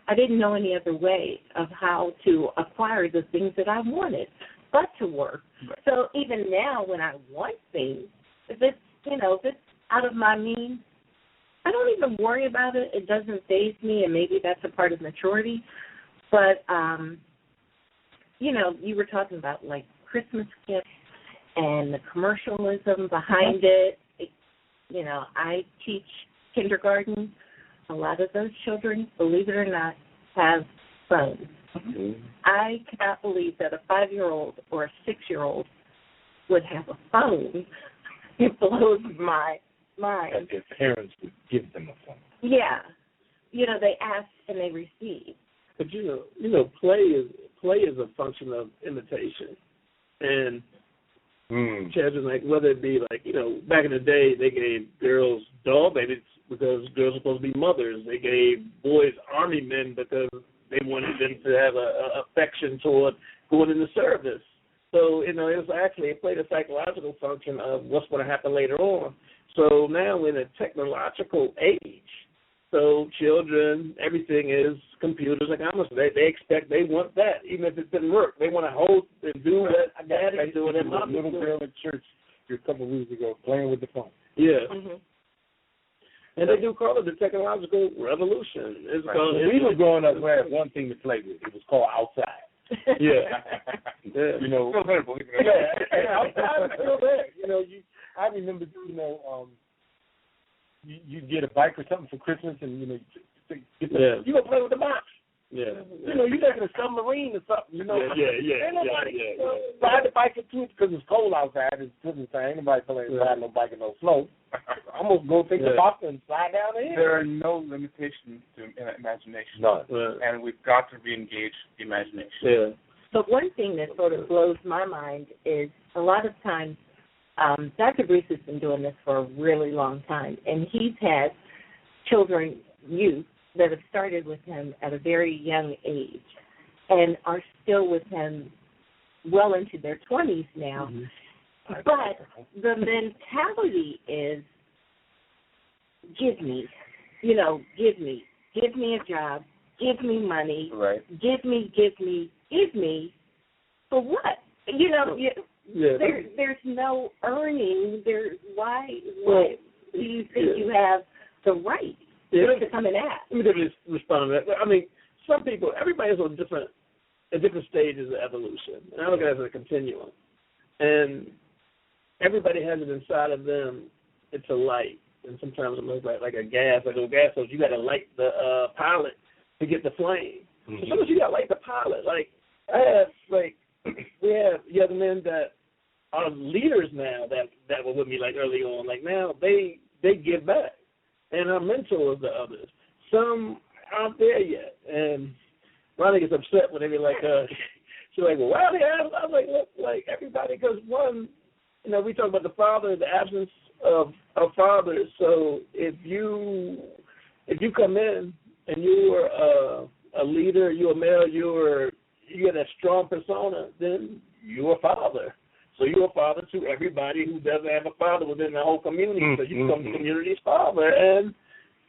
I didn't know any other way of how to acquire the things that I wanted but to work. Right. So even now, when I want things, if it's out of my means, I don't even worry about it. It doesn't faze me, and maybe that's a part of maturity. But, you were talking about, like, Christmas gifts and the commercialism behind it. I teach kindergarten. A lot of those children, believe it or not, have phones. Mm-hmm. I cannot believe that a 5-year-old or a 6-year-old would have a phone. It blows my mind. That their parents would give them a phone. Yeah. They ask and they receive. But play is a function of imitation. And children, like, whether it be like, back in the day they gave girls doll babies because girls are supposed to be mothers. They gave boys army men because they wanted them to have a affection toward going into service. So, it played a psychological function of what's going to happen later on. So now we're in a technological age. So children, everything is computers and commerce. They want that, even if it didn't work. They want to hold and do what dad is doing and mom is doing. Little girl at church a couple of weeks ago playing with the phone. Yeah. Mm-hmm. And they do call it the technological revolution. It's called, we were growing up, we had one thing to play with. It was called outside. Yeah. Yeah. Still there, believe it or not. Outside is still there. I remember, you get a bike or something for Christmas, and you gonna play with the box. Yeah. You're taking a submarine or something. Yeah. Ain't nobody ride the bike into it because it's cold outside. It's Christmas time. Ain't nobody ride no bike in no snow. I'm gonna go take the box and slide down the hill. There are no limitations to imagination. None. And we've got to re-engage the imagination. Yeah. But one thing that sort of blows my mind is a lot of times Dr. Bruce has been doing this for a really long time, and he's had youth, that have started with him at a very young age and are still with him well into their 20s now. Mm-hmm. But the mentality is, give me a job, give me money, right. give me, for what? There's no earning. Why do you think you have the right to come and ask? Let me just respond to that. I mean, some people, everybody's on different stages of evolution. And I look at it as a continuum. And everybody has it inside of them. It's a light. And sometimes it looks like a gas, like a little gas hose. You got to light the pilot to get the flame. Mm-hmm. So sometimes you got to light the pilot. Like, we have young men that are leaders now that were with me like early on. Like now they give back and are mentors to others. Some aren't there yet. And Ronnie gets upset when they be like, she's like, well, why are they asking? I was like, look, like everybody, because one, we talk about the father, the absence of fathers. So if you come in and you're a leader, you're a male, you get a strong persona, then you're a father. So you're a father to everybody who doesn't have a father within the whole community. So you become the community's father. And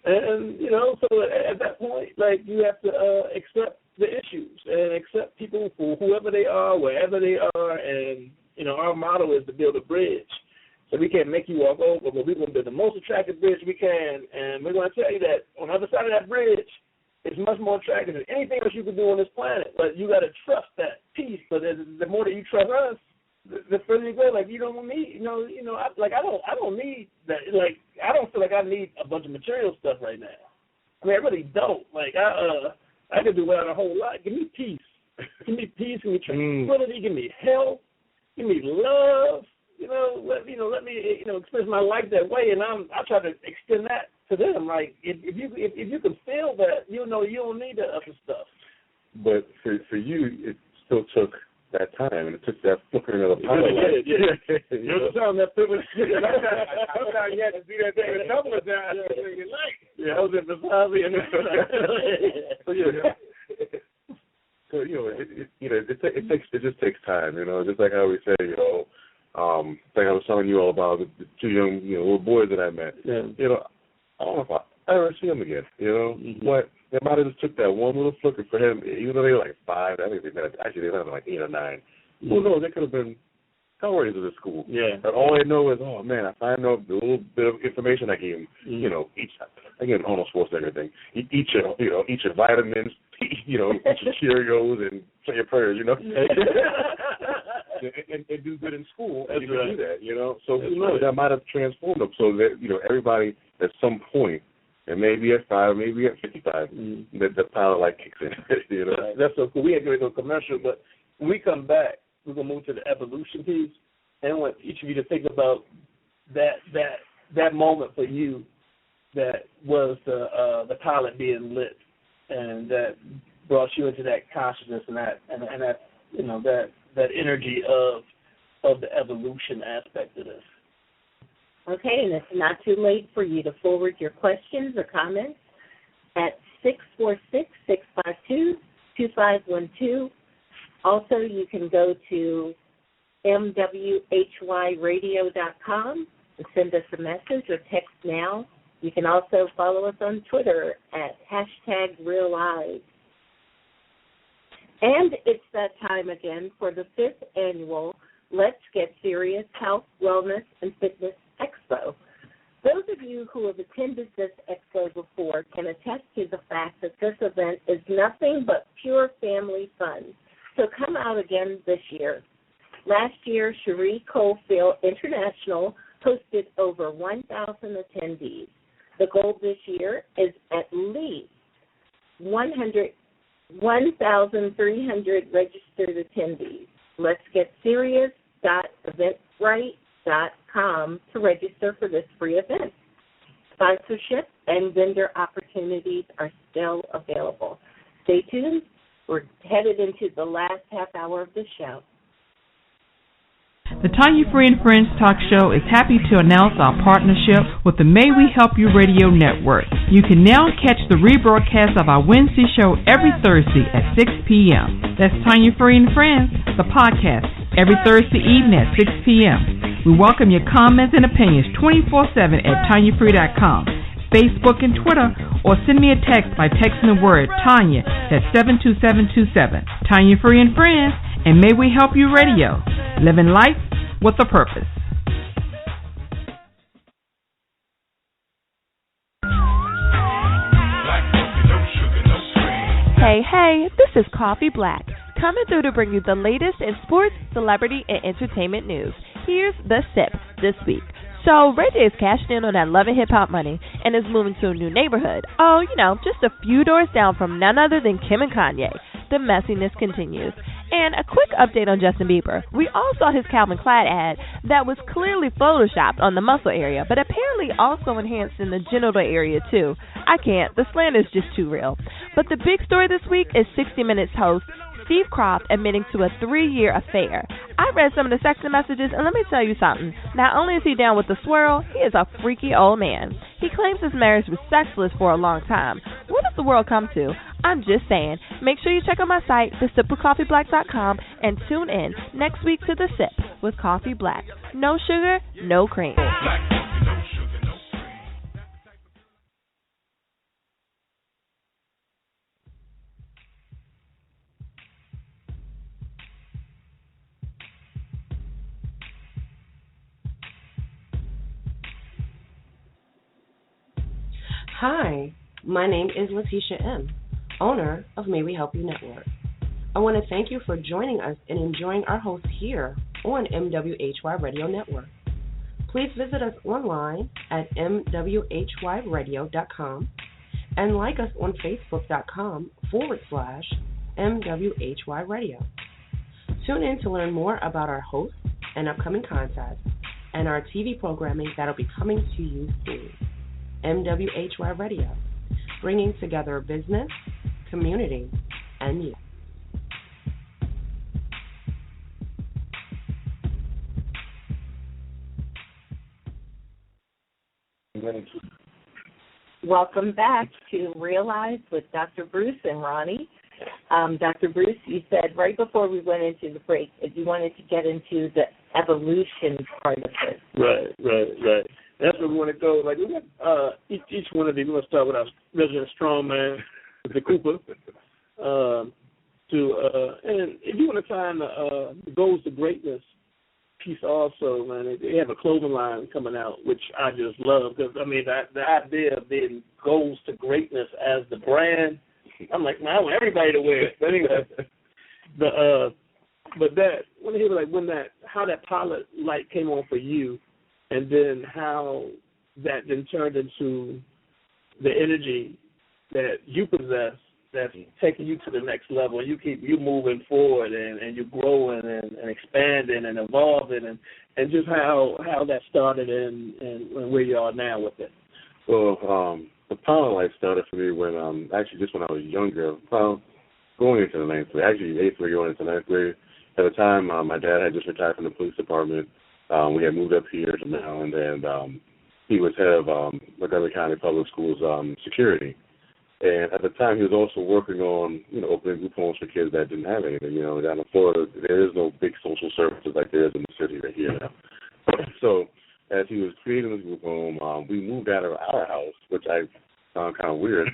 so at that point, like, you have to accept the issues and accept people for whoever they are, wherever they are. And, our motto is to build a bridge. So we can't make you walk over, but we're going to build the most attractive bridge we can. And we're going to tell you that on the other side of that bridge, it's much more attractive than anything else you can do on this planet. But you got to trust that piece. But the more that you trust us, the further you go. Like, you don't need, I don't need that. Like, I don't feel like I need a bunch of material stuff right now. I mean, I really don't. Like, I could do without a whole lot. Give me peace. Give me peace. Give me tranquility. Give me health. Give me love. Let me express my life that way, and I try to extend that to them. Like, if you can feel that, you don't need the other stuff. But for you, it still took that time, and it took that flickering of the pilot. There was a time that sometimes you had to do that thing a couple of times in your life. Yeah, I was in Versailles. It just takes time. Just like how we say, like I was telling you all about the two young, little boys that I met. Yeah. I don't know if I ever see them again. What? They might have just took that one little flicker for him, even though they were like 5. I think they were like 8 or 9. Who knows? They could have been cowards of the school. Yeah. But all they know is, oh man, I find out the little bit of information I gave them. Each, again, Arnold Schwarzenegger thing. Eat your vitamins. Eat eat your Cheerios and say your prayers, and do good in school, and you can do that, So who knows? That might have transformed them so that, everybody at some point, and maybe at 5, maybe at 55, that the pilot light kicks in. That's so cool. We had to go to a commercial, but when we come back, we're going to move to the evolution piece. And I want each of you to think about that moment for you that was the pilot being lit, and that brought you into that consciousness and that energy of the evolution aspect of this. Okay, and it's not too late for you to forward your questions or comments at 646-652-2512. Also, you can go to mwhyradio.com and send us a message or text now. You can also follow us on Twitter at #RealEyes. And it's that time again for the 5th annual Let's Get Serious Health, Wellness, and Fitness Expo. Those of you who have attended this expo before can attest to the fact that this event is nothing but pure family fun. So come out again this year. Last year, Cherie Coalfield International hosted over 1,000 attendees. The goal this year is at least 1,300 registered attendees. Let's get serious.eventbrite.com to register for this free event. Sponsorship and vendor opportunities are still available. Stay tuned. We're headed into the last half hour of the show. The Tanya Free and Friends Talk Show is happy to announce our partnership with the May We Help You Radio Network. You can now catch the rebroadcast of our Wednesday show every Thursday at 6 p.m. That's Tanya Free and Friends, the podcast, every Thursday evening at 6 p.m. We welcome your comments and opinions 24/7 at TanyaFree.com, Facebook and Twitter, or send me a text by texting the word Tanya, that's 72727. Tanya Free and Friends, and May We Help You Radio. Living life with a purpose. Hey, this is Coffee Black, coming through to bring you the latest in sports, celebrity, and entertainment news. Here's the sip this week. So, Ray J is cashing in on that Love and Hip Hop money and is moving to a new neighborhood. Oh, just a few doors down from none other than Kim and Kanye. The messiness continues. And a quick update on Justin Bieber. We all saw his Calvin Klein ad that was clearly photoshopped on the muscle area, but apparently also enhanced in the genital area too. I can't. The slant is just too real. But the big story this week is 60 Minutes host Steve Croft admitting to a 3-year affair. I read some of the text messages, and let me tell you something. Not only is he down with the swirl, he is a freaky old man. He claims his marriage was sexless for a long time. What does the world come to? I'm just saying. Make sure you check out my site, thesipwithcoffeeblack.com, and tune in next week to The Sip with Coffee Black. No sugar, no cream. Hi, my name is Letitia M., owner of May We Help You Network. I want to thank you for joining us and enjoying our hosts here on MWHY Radio Network. Please visit us online at mwhyradio.com and like us on facebook.com/MWHY Radio. Tune in to learn more about our hosts and upcoming contests and our TV programming that will be coming to you soon. MWHY Radio, bringing together business, community, and you. Welcome back to Realize with Dr. Bruce and Ronnie. Dr. Bruce, you said right before we went into the break that you wanted to get into the evolution part of it. Right. That's where we want to go. Like we got each one of these. We're going to start with our resident strongman, the Cooper. And if you want to find the Goals to Greatness piece also, man, they have a clothing line coming out, which I just love because the idea of being Goals to Greatness as the brand I'm like, man, I want everybody to wear it. But anyway, but that when he was like how that pilot light came on for you, and then how that then turned into the energy that you possess that's taking you to the next level, and you moving forward and you're growing and expanding and evolving, and just how that started and where you are now with it. Well, the pilot light started for me when actually just when I was younger, going into the ninth grade, actually 8th grade going into ninth grade. At the time, my dad had just retired from the police department. We had moved up here to Maryland, and he was head of Montgomery County Public Schools security. And at the time, he was also working on, opening group homes for kids that didn't have anything. Down in Florida, there is no big social services like there is in the city right here now. So as he was creating this group home, we moved out of our house, which I found kind of weird.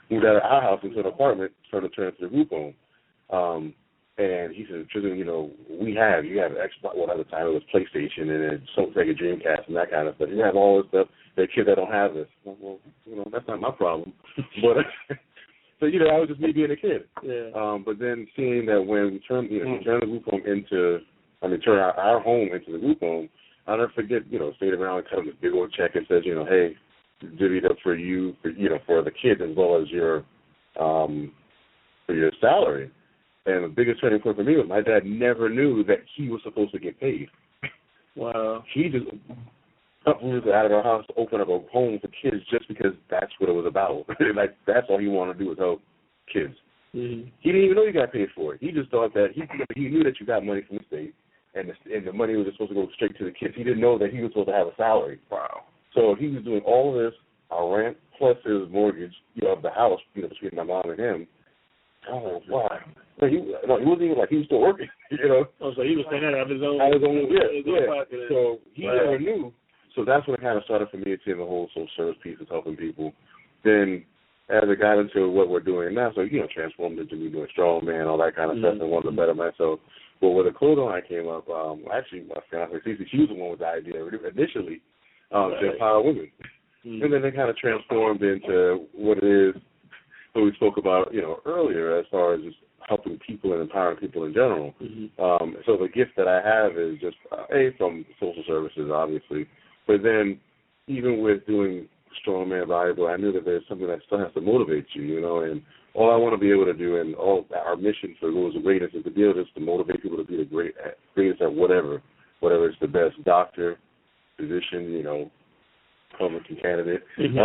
Moved out of our house into an apartment, started to turn into the group home. And he said, Tristan, you have Xbox, at the time it was PlayStation, and then something like a Dreamcast and that kind of stuff. You have all this stuff. There are kids that don't have this. Well, that's not my problem. But so I was just me being a kid. Yeah. But then seeing that when we turned, turn the group home turn our home into the group home, I'll never forget, staying around and cutting this big old check and says, hey, divvied up for you, for the kids as well as your salary. And the biggest turning point for me was my dad never knew that he was supposed to get paid. Wow. He just uprooted out of our house to open up a home for kids just because that's what it was about. Like, that's all he wanted to do was help kids. Mm-hmm. He didn't even know you got paid for it. He just thought that he knew that you got money from the state, and the money was just supposed to go straight to the kids. He didn't know that he was supposed to have a salary. Wow. So he was doing all of this, our rent, plus his mortgage, of the house, between my mom and him. Oh, why? No, he wasn't even he was still working, Oh, so he was staying out of his own. Yeah. So he never knew. So that's when it kind of started for me, seeing the whole social service piece of helping people. Then as I got into what we're doing now, so, transformed into me doing strongman, all that kind of stuff, and wanted to better myself. But with the clothing line came up, actually, my fiance, she was the one with the idea initially to empower women. Mm-hmm. And then they kind of transformed into what it is that we spoke about, earlier, as far as just helping people and empowering people in general. Mm-hmm. So the gift that I have is just, from social services, obviously, but then even with doing strongman valuable, I knew that there's something that still has to motivate you, and all I want to be able to do, and all our mission for Rules of Greatness is to be able to motivate people to be the greatest at whatever it's the best doctor, physician, Republican candidate. Mm-hmm.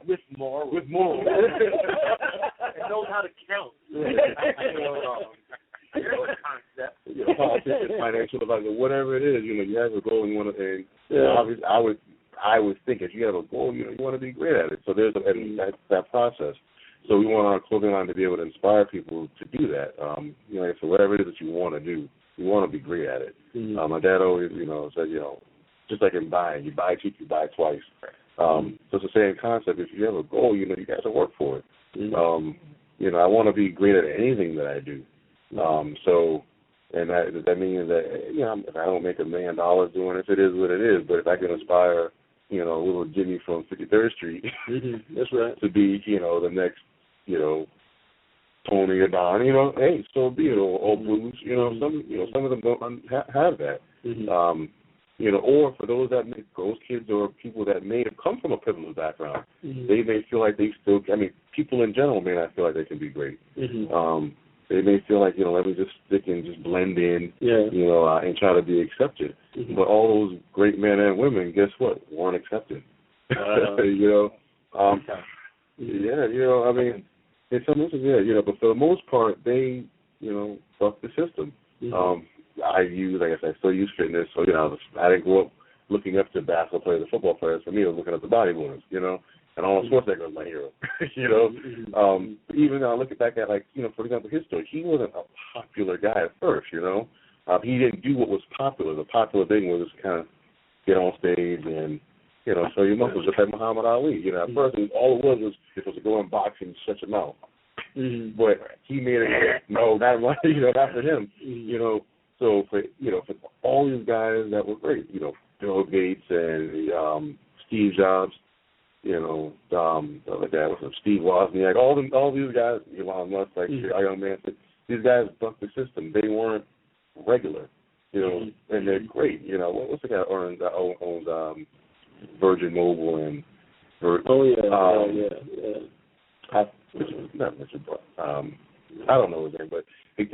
With more. And knows how to count. Politics, financial advisor, whatever it is, you have a goal and you want to, obviously I would think if you have a goal, you want to be great at it. So there's that process. So we want our clothing line to be able to inspire people to do that. So whatever it is that you want to do, you want to be great at it. Mm-hmm. My dad always, said, just like in buying, you buy cheap, you buy twice. So it's the same concept. If you have a goal, you got to work for it. Mm-hmm. I want to be great at anything that I do. And that means that, if I don't make $1 million doing it, it is what it is. But if I can inspire, little Jimmy from 53rd Street that's right. to be, the next, Tony or Don, hey, so be it, or Blues, some of them don't have that. Mm-hmm. Or for those kids or people that may have come from a privileged background, mm-hmm. they may feel like they still, people in general may not feel like they can be great. Mm-hmm. They may feel like, let me just stick and just blend in, and try to be accepted. Mm-hmm. But all those great men and women, guess what, weren't accepted. In some instances, but for the most part, they, fuck the system. Mm-hmm. I still use fitness, so, I didn't grow up looking up to basketball players and football players. For me, I was looking up to bodybuilders, and Arnold Schwarzenegger was my hero, Even looking back at, for example, his story, he wasn't a popular guy at first, He didn't do what was popular. The popular thing was just kind of get on stage and, show your muscles, just like Muhammad Ali. At first, all it was to go and box and shut your mouth. Mm-hmm. But he made it, not for him, So for all these guys that were great, Bill Gates and Steve Jobs, the other guy was Steve Wozniak, all these guys, Elon Musk, like our young man said, these guys bucked the system. They weren't regular, and they're great. What's the guy owns Virgin Mobile and not Richard, but I don't know his name, but he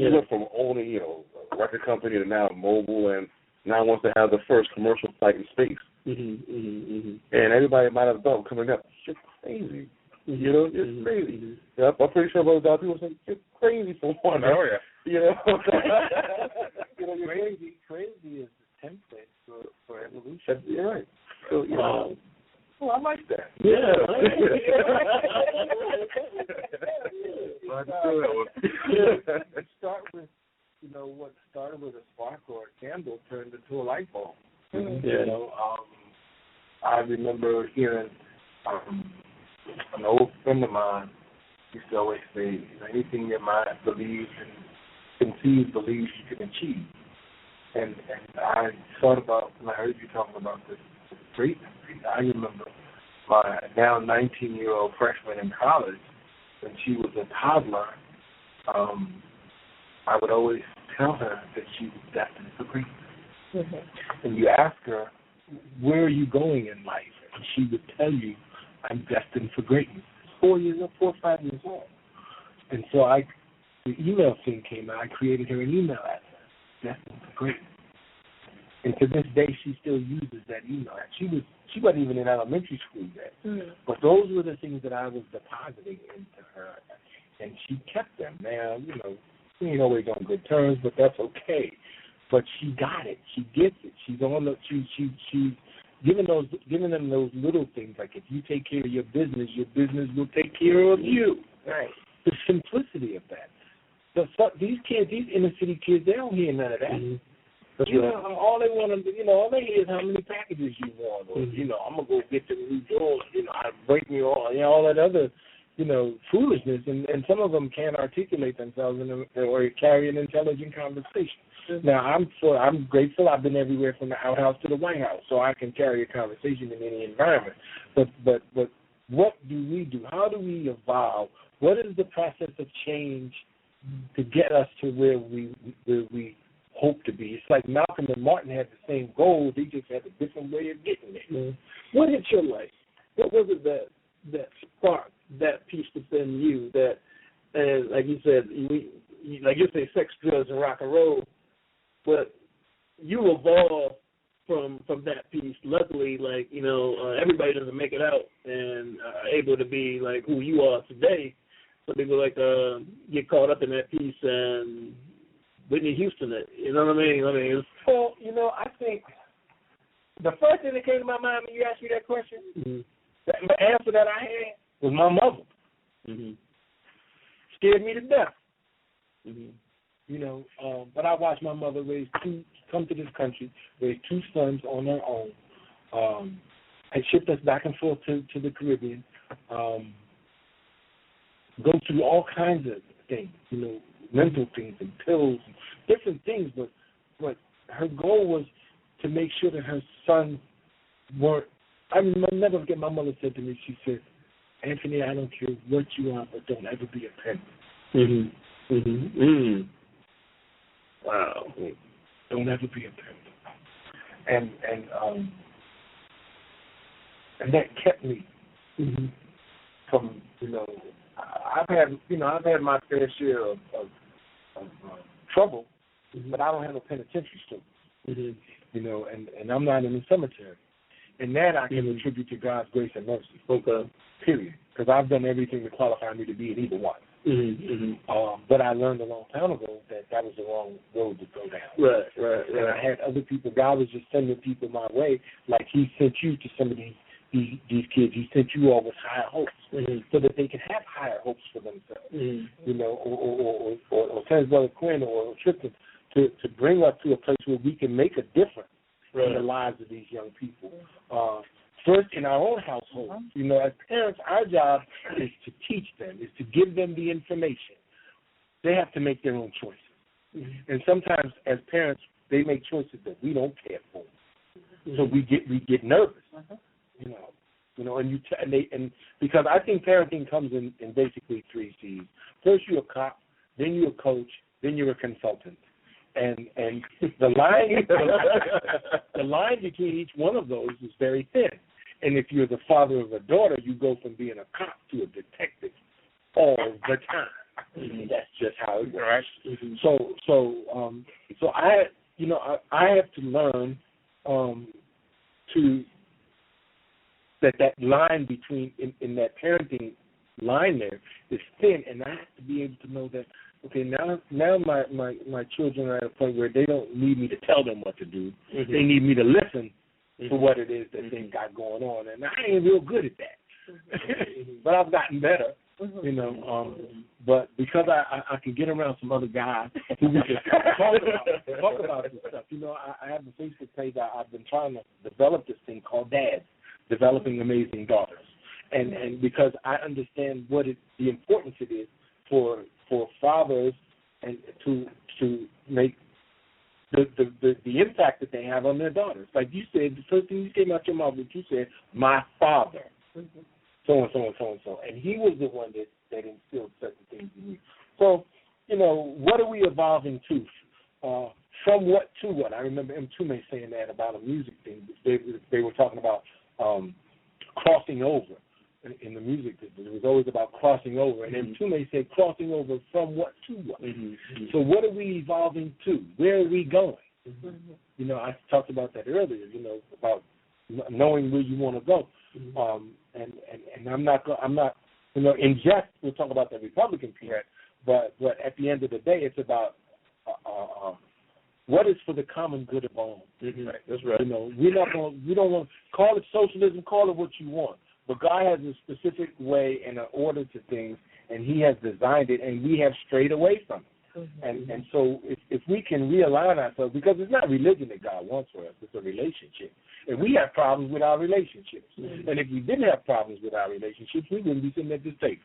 went from owning a record company to now mobile, and now wants to have the first commercial flight in space. And everybody might have thought coming up, you're crazy. It's crazy. I'm pretty sure most people say you're crazy for one. Oh yeah. You're crazy is the template for evolution. You're right. So I like that. Yeah. Start with, what started with a spark or a candle turned into a light bulb. I remember hearing an old friend of mine used to always say, anything your mind believes and conceives, believes you can achieve. And I thought about, when I heard you talking about this greatness, I remember my now 19-year-old freshman in college, when she was a toddler, I would always tell her that she was destined for greatness. And you ask her, where are you going in life? And she would tell you, I'm destined for greatness. 4 or 5 years old. And so the email thing came out. I created her an email address, destined for greatness. And to this day, she still uses that email. She wasn't even in elementary school yet. But those were the things that I was depositing into her. And she kept them. Now, we ain't always on good terms, but that's okay. But she got it. She gets it. She's on the. She's giving them those little things, like if you take care of your business will take care of you. Right. The simplicity of that. These kids, these inner city kids, they don't hear none of that. All they want to, all they hear is how many packages you want, or I'm gonna go get the new door. I break me all that other, foolishness, and some of them can't articulate themselves or carry an intelligent conversation. Now, I'm grateful. I've been everywhere from the outhouse to the White House, so I can carry a conversation in any environment. But what do we do? How do we evolve? What is the process of change to get us to where we hope to be? It's like Malcolm and Martin had the same goals. They just had a different way of getting there. What hit your life? What was it that sparked that piece within you that, and like you said, like you say, sex, drugs, and rock and roll, but you evolved from that piece. Luckily, everybody doesn't make it out and are able to be like who you are today. Some people get caught up in that piece and Whitney Houston it. You know what I mean? I think the first thing that came to my mind when you asked me that question, the answer that I had was my mother. Scared me to death. But I watched my mother come to this country, raise 2 sons on her own, and shipped us back and forth to the Caribbean, go through all kinds of things, mental things and pills and different things, but her goal was to make sure that her sons weren't. I never forget my mother said to me, she said, Anthony, I don't care what you are, but don't ever be a pimp. Wow. Don't ever be a pimp. And that kept me from, I've had my fair share of trouble, but I don't have a penitentiary story. And I'm not in the cemetery. And that I can attribute to God's grace and mercy. Period. Because I've done everything to qualify me to be in either one. But I learned a long time ago that was the wrong road to go down. Right. And I had other people. God was just sending people my way, like He sent you to some of these kids. He sent you all with higher hopes, so that they can have higher hopes for themselves. Or send Brother Quinn or Tristan to bring us to a place where we can make a difference in the lives of these young people. First, in our own household, as parents, our job is to teach them, is to give them the information. They have to make their own choices. And sometimes, as parents, they make choices that we don't care for. So we get nervous. and because I think parenting comes in basically 3 C's. First, you're a cop, then you're a coach, then you're a consultant, and the line between each one of those is very thin. And if you're the father of a daughter, you go from being a cop to a detective all the time. That's just how it works. Right. So I have to learn that line between in that parenting line there is thin, and I have to be able to know that. Okay, now my children are at a point where they don't need me to tell them what to do. They need me to listen to what it is that they've got going on, and I ain't real good at that. But I've gotten better. But because I can get around some other guys who we can talk about this stuff. I have a Facebook page. I've been trying to develop this thing called Dads, Developing Amazing Daughters, and because I understand the importance it is for fathers and to make the impact that they have on their daughters. Like you said, the first thing you came out your mouth, what you said, my father. So and so and so and so, and he was the one that instilled certain things in you. So, what are we evolving to? From what to what? I remember M2 saying that about a music thing. They were talking about crossing over in the music business. It was always about crossing over, and M2 said crossing over from what to what. So, what are we evolving to? Where are we going? I talked about that earlier. About knowing where you want to go. And I'm not, in jest, we'll talk about the Republican piece, but at the end of the day, it's about what is for the common good of all. Right. That's right. We don't want to call it socialism, call it what you want, but God has a specific way and an order to things, and He has designed it, and we have strayed away from it. And so if we can realign ourselves, because it's not religion that God wants for us, it's a relationship. And we have problems with our relationships. And if we didn't have problems with our relationships, we wouldn't be sitting at this table.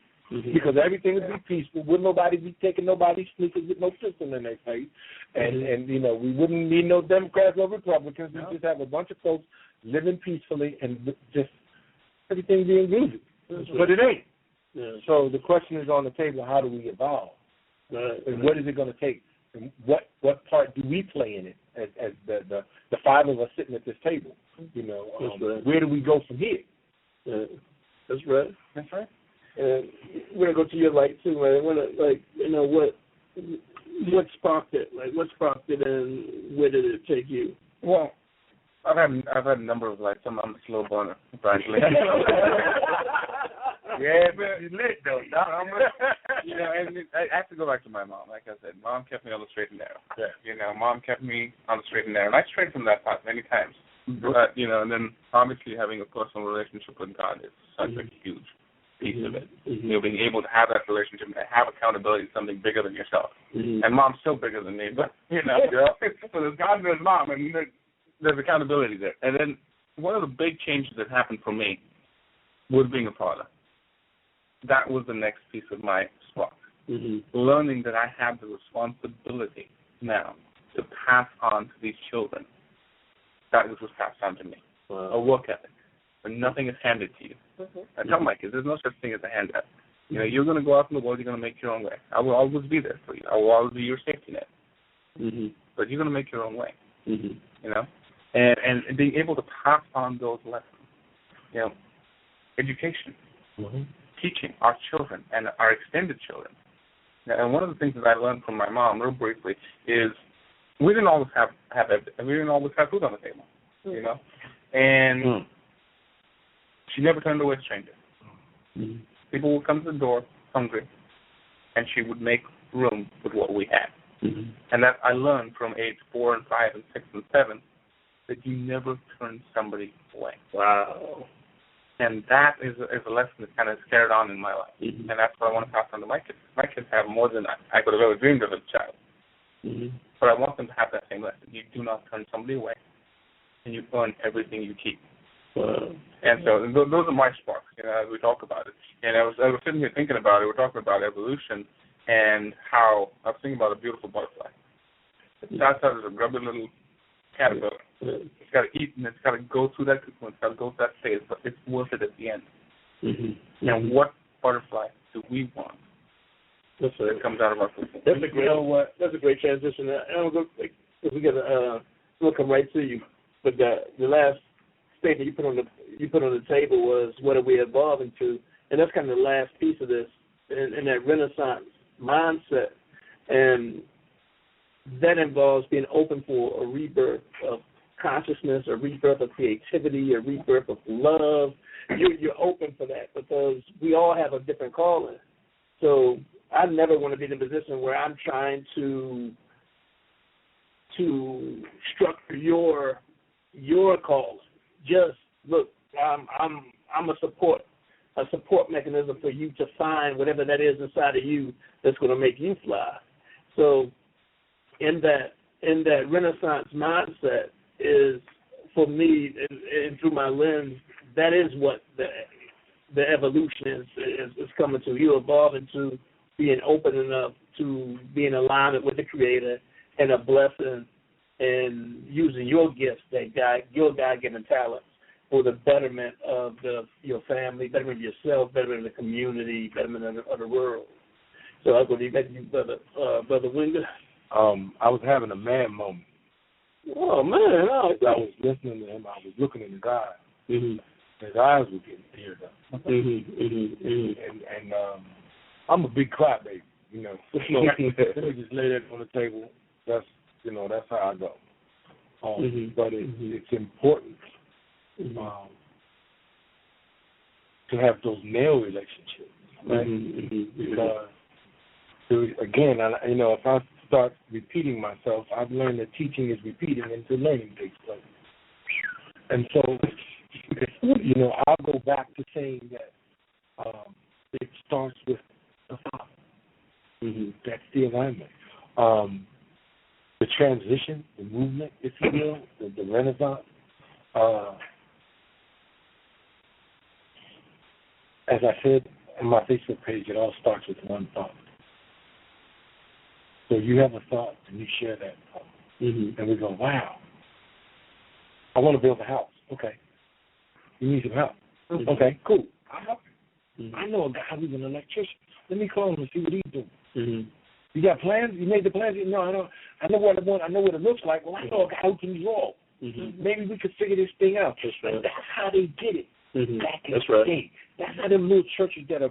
Because everything would be peaceful. Wouldn't nobody be taking nobody's sneakers with no pistol in their face. And we wouldn't need no Democrats or Republicans. We'd just have a bunch of folks living peacefully and just everything being groovy. But it ain't. Yeah. So the question is on the table, how do we evolve? And what is it going to take? And what part do we play in it as the 5 of us sitting at this table? Where do we go from here? That's right. That's right. And we're gonna go to your light too, man. I wanna what sparked it? Like what sparked it, and where did it take you? Well, I've had a number of lights. I'm a slow burner, frankly. Yeah, but you're lit though. And I have to go back to my mom. Like I said, Mom kept me on the straight and narrow. Yeah. Mom kept me on the straight and narrow, and I strayed from that path many times. But and then obviously having a personal relationship with God is such a huge piece of it. Being able to have that relationship and have accountability is something bigger than yourself. And Mom's still bigger than me, but so there's God and there's Mom, and there's accountability there. And then one of the big changes that happened for me was being a father. That was the next piece of my spark. Learning that I have the responsibility now to pass on to these children that which was passed on to me. A work ethic. But nothing is handed to you. I tell my kids, there's no such thing as a handout. You're going to go out in the world, you're going to make your own way. I will always be there for you. I will always be your safety net. But you're going to make your own way. And being able to pass on those lessons. Education. Teaching our children and our extended children. And one of the things that I learned from my mom, real briefly, is we didn't always have food on the table, and she never turned away strangers. People would come to the door hungry, and she would make room with what we had. And that I learned from age 4 and 5 and 6 and 7 that you never turn somebody away. Wow. And that is a lesson that kind of carried on in my life. And that's what I want to pass on to my kids. My kids have more than I could have ever dreamed of as a child. But I want them to have that same lesson. You do not turn somebody away, and you earn everything you keep. And so those are my sparks, as we talk about it. And I was sitting here thinking about it. We're talking about evolution and how I was thinking about a beautiful butterfly. It starts out as a grubby little caterpillar. It's got to eat, and it's got to go through that cocoon. It's got to go through that phase, but it's worth it at the end. Mm-hmm. Now, what butterfly do we want that comes out of our cocoon? That's a great. You know what? That's a great transition. If we get we'll come right to you. But the last statement you put on the table was, what are we evolving to? And that's kind of the last piece of this, in that Renaissance mindset, and that involves being open for a rebirth of consciousness, a rebirth of creativity, a rebirth of love. You're open for that because we all have a different calling. So I never want to be in a position where I'm trying to structure your calling. Just look, I'm a support mechanism for you to find whatever that is inside of you that's going to make you fly. So in that Renaissance mindset is, for me, and through my lens, that is what the evolution is coming to. You evolve into being open enough to being in alignment with the Creator and a blessing, and using your gifts, your God-given talents, for the betterment of your family, betterment of yourself, betterment of the community, betterment of the world. So I'll go to you, Brother Winger. I was having a man moment. Oh, man. I was listening to him. I was looking in his eyes. Mm-hmm. His eyes were getting teared up. And I'm a big crybaby, you know. Let me just lay that on the table. That's how I go. But it's important to have those male relationships, right? Because, again, if I start repeating myself, I've learned that teaching is repeating until learning takes place. And so, I'll go back to saying that it starts with the father. That's the alignment. The transition, the movement, if you will, the Renaissance. As I said on my Facebook page, it all starts with one thought. So you have a thought, and you share that thought. And we go, wow, I want to build a house. Okay. You need some help. Okay, cool. I'll help you. I know a guy who's an electrician. Let me call him and see what he's doing. You got plans? You made the plans? No, I don't. I know what I want. I know what it looks like. Well, I know a guy who can draw. Maybe we could figure this thing out. That's how they did it back in the day. That's how them little churches that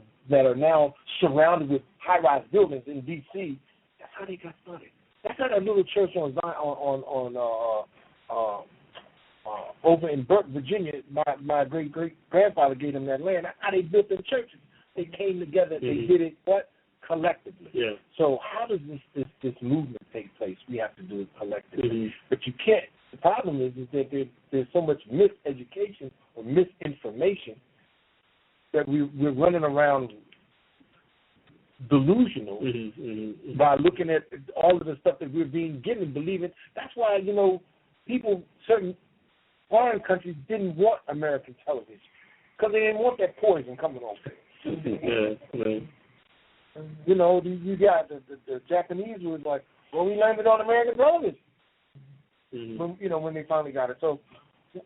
are now surrounded with high-rise buildings in D.C., that's how they got started. That's how that little church over in Burton, Virginia, my great-great-grandfather gave them that land. That's how they built them churches. They came together. They did it, collectively. Yeah. So how does this movement take place? We have to do it collectively. But you can't. The problem is that there's so much miseducation or misinformation that we're running around delusional by looking at all of the stuff that we're being given, believing. That's why, certain foreign countries didn't want American television because they didn't want that poison coming on. You got the Japanese was like, well, we landed on American television. When they finally got it. So,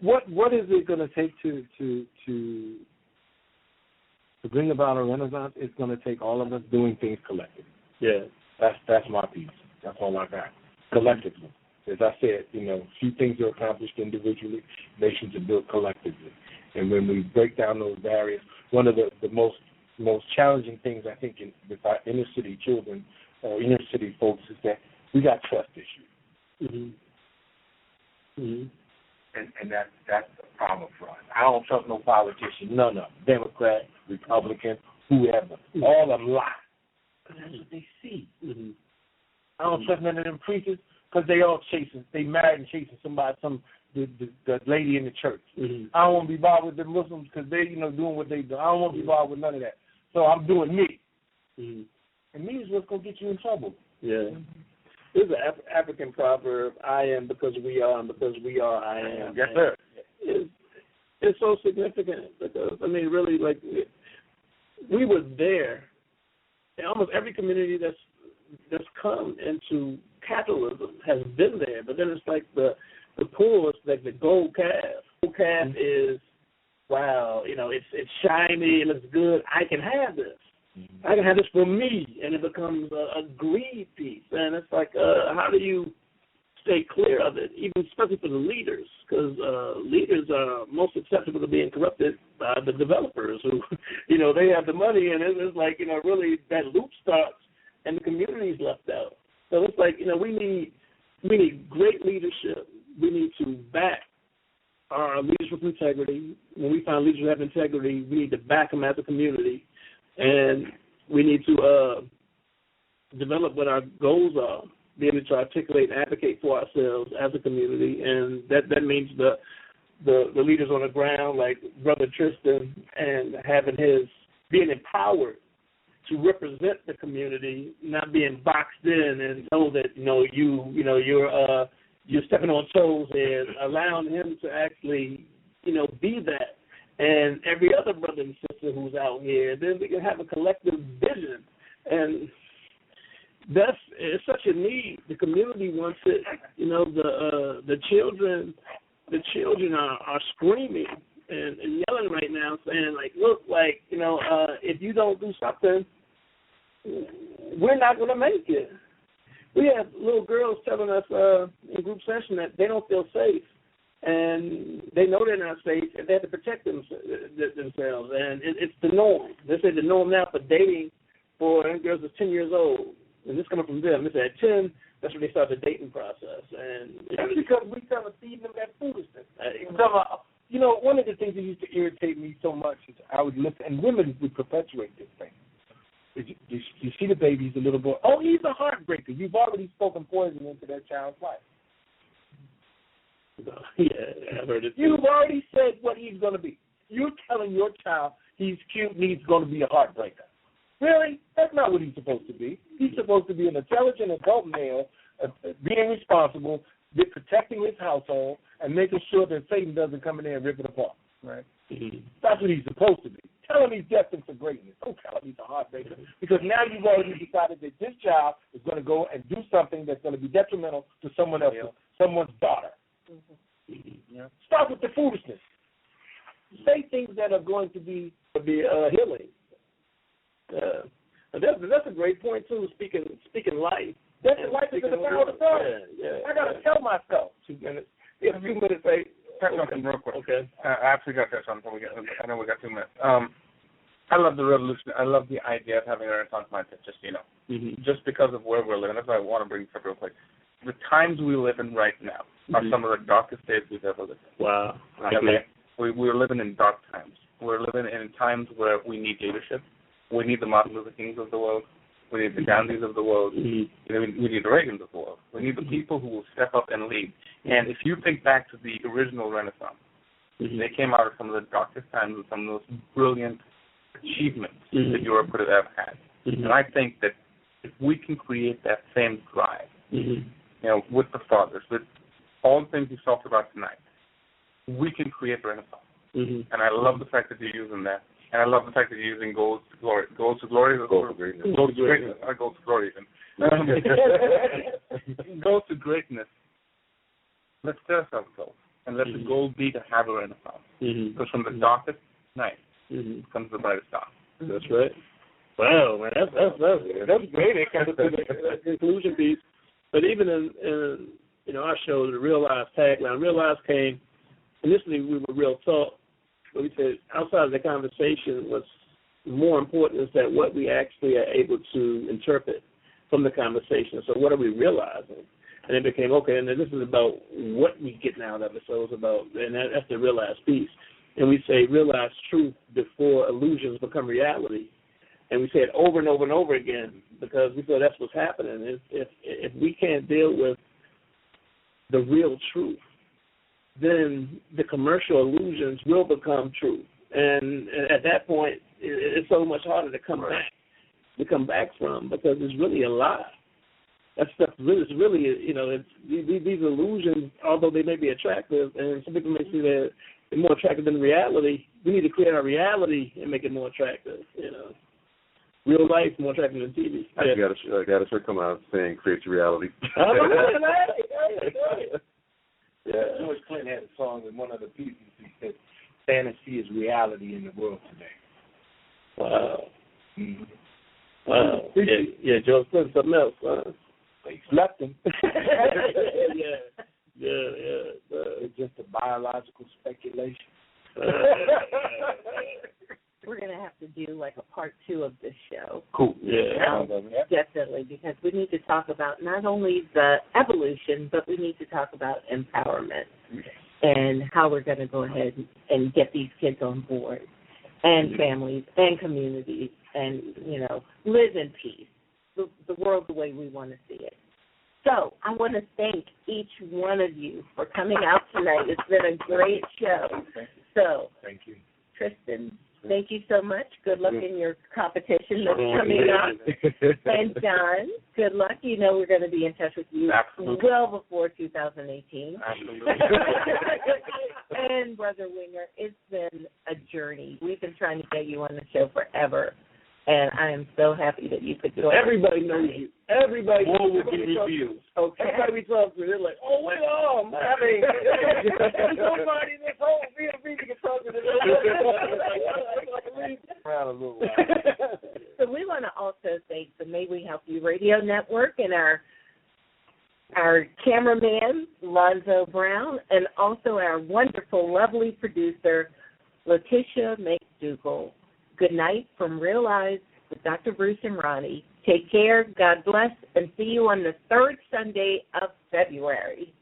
what is it going to take to bring about a renaissance? It's going to take all of us doing things collectively. Yeah, that's my piece. That's all I got. Collectively, as I said, few things are accomplished individually. Nations are built collectively. And when we break down those barriers, one of the most challenging things I think with our inner city children or inner city folks is that we got trust issues. And that's the problem for us. I don't trust no politician, none of them, Democrat, Republican, whoever. All of them lie. Because that's what they see. I don't trust none of them preachers because they all they married and chasing somebody, the lady in the church. I don't want to be bothered with the Muslims because they, doing what they do. I don't want to be bothered with none of that. So I'm doing me. And me is what's going to get you in trouble. Yeah. There's an African proverb, I am because we are, and because we are, I am. Yes, sir. It's so significant because, really, we were there. And almost every community that's come into capitalism has been there. But then it's like the the pool is like the gold calf. Gold calf is, wow, it's shiny, it looks good. I can have this. I can have this for me, and it becomes a greed piece. And it's like, how do you stay clear of it, even especially for the leaders? Because leaders are most susceptible to being corrupted by the developers who, they have the money, and it's like, really that loop starts, and the community's left out. So it's like, we need great leadership. We need to back our leaders with integrity. When we find leaders who have integrity, we need to back them as a community. And we need to develop what our goals are, be able to articulate and advocate for ourselves as a community. And that means the leaders on the ground, like Brother Tristan, and being empowered to represent the community, not being boxed in and know that, you're stepping on toes, and allowing him to actually, be that. And every other brother and sister who's out here, then we can have a collective vision. And it's such a need. The community wants it. The children are screaming and yelling right now, saying, like, look, like, if you don't do something, we're not going to make it. We have little girls telling us in group session that they don't feel safe. And they know they're not safe, and they have to protect themselves. And it's the norm. They say the norm now for dating for girls is 10 years old. And this coming from them. They say at 10, that's when they start the dating process. And that's because we kind of feed them that foolishness. One of the things that used to irritate me so much is I would listen, and women would perpetuate this thing. You see the baby, he's a little boy. Oh, he's a heartbreaker. You've already spoken poison into that child's life. Yeah, I've heard it. You've already said what he's going to be. You're telling your child he's cute and he's going to be a heartbreaker. Really? That's not what he's supposed to be. He's supposed to be an intelligent adult male, being responsible, protecting his household, and making sure that Satan doesn't come in there and rip it apart. Right? Mm-hmm. That's what he's supposed to be. Tell him he's destined for greatness. Don't tell him he's a heartbreaker. Because now you've already decided that this child is going to go and do something that's going to be detrimental to someone else, someone's daughter. Mm-hmm. Yeah. Start with the foolishness. Say things that are going to be healing. That's a great point too. Speaking life. That's life is in the power of God. I gotta tell myself. 2 minutes. We have 2 minutes. Touch something real quick. Okay. I actually got to touch on something. I know we got 2 minutes. I love the revolution. I love the idea of having a Renaissance mindset. Just just because of where we're living. That's why I want to bring this up real quick. The times we live in right now are some of the darkest days we've ever lived in. Wow. Okay. We're living in dark times. We're living in times where we need leadership. We need the Martin Luther Kings of the world. We need the Gandhis of the world. We need the Reagans of the world. We need the people who will step up and lead. And if you think back to the original Renaissance, they came out of some of the darkest times with some of those brilliant achievements that Europe could have ever had. And I think that if we can create that same drive, with the fathers, with all the things we talked about tonight, we can create Renaissance. And I love the fact that you're using that. And I love the fact that you're using goals to glory. Goals to glory? Goals to greatness. Goals to greatness. Goals to glory even. Goals to greatness. Let's set ourselves goals. And let the goal be to have a Renaissance. Because from the darkest night comes the brightest dawn. That's right. Wow, man, that's great. It comes to the conclusion piece. But even in our show, the Realize tagline, Realize came, initially we were real talk, but we said outside of the conversation, what's more important is that what we actually are able to interpret from the conversation. So what are we realizing? And it became, okay, and then this is about what we get out of it. So it's about, and that's the Realize piece. And we say realize truth before illusions become reality. And we say it over and over and over again because we feel that's what's happening. If we can't deal with the real truth, then the commercial illusions will become true. And at that point, it's so much harder to come back from because it's really a lie. That stuff is really, these illusions, although they may be attractive, and some people may see that they're more attractive than reality, we need to create our reality and make it more attractive, Real life more attractive than TV. I got to come out saying create your reality. George Clinton had a song in one of the pieces. He said, "Fantasy is reality in the world today." Wow. Mm-hmm. Wow. Yeah, George Clinton, something else, huh? They slept him. Yeah. It's just a biological speculation. We're going to have to do like a part 2 of this show. Cool. Yeah. Definitely, because we need to talk about not only the evolution, but we need to talk about empowerment and how we're going to go ahead and get these kids on board and families and communities and, live in peace, the world the way we want to see it. So I want to thank each one of you for coming out tonight. It's been a great show. So, thank you. Tristan, thank you so much. Good luck in your competition that's coming up. And John, good luck. We're going to be in touch with you well before 2018. Absolutely. And Brother Winger, it's been a journey. We've been trying to get you on the show forever. And I am so happy that you could join us. Everybody knows you. Everybody will be revealed. Okay. Everybody we talk to, they're like, oh, wait, there's nobody in this whole VMV that can talk to them. Around a little while. So we want to also thank the May We Help You Radio Network and our cameraman, Lonzo Brown, and also our wonderful, lovely producer, Letitia McDougall. Good night from Real Eyes with Dr. Bruce and Ronnie. Take care, God bless, and see you on the 3rd Sunday of February.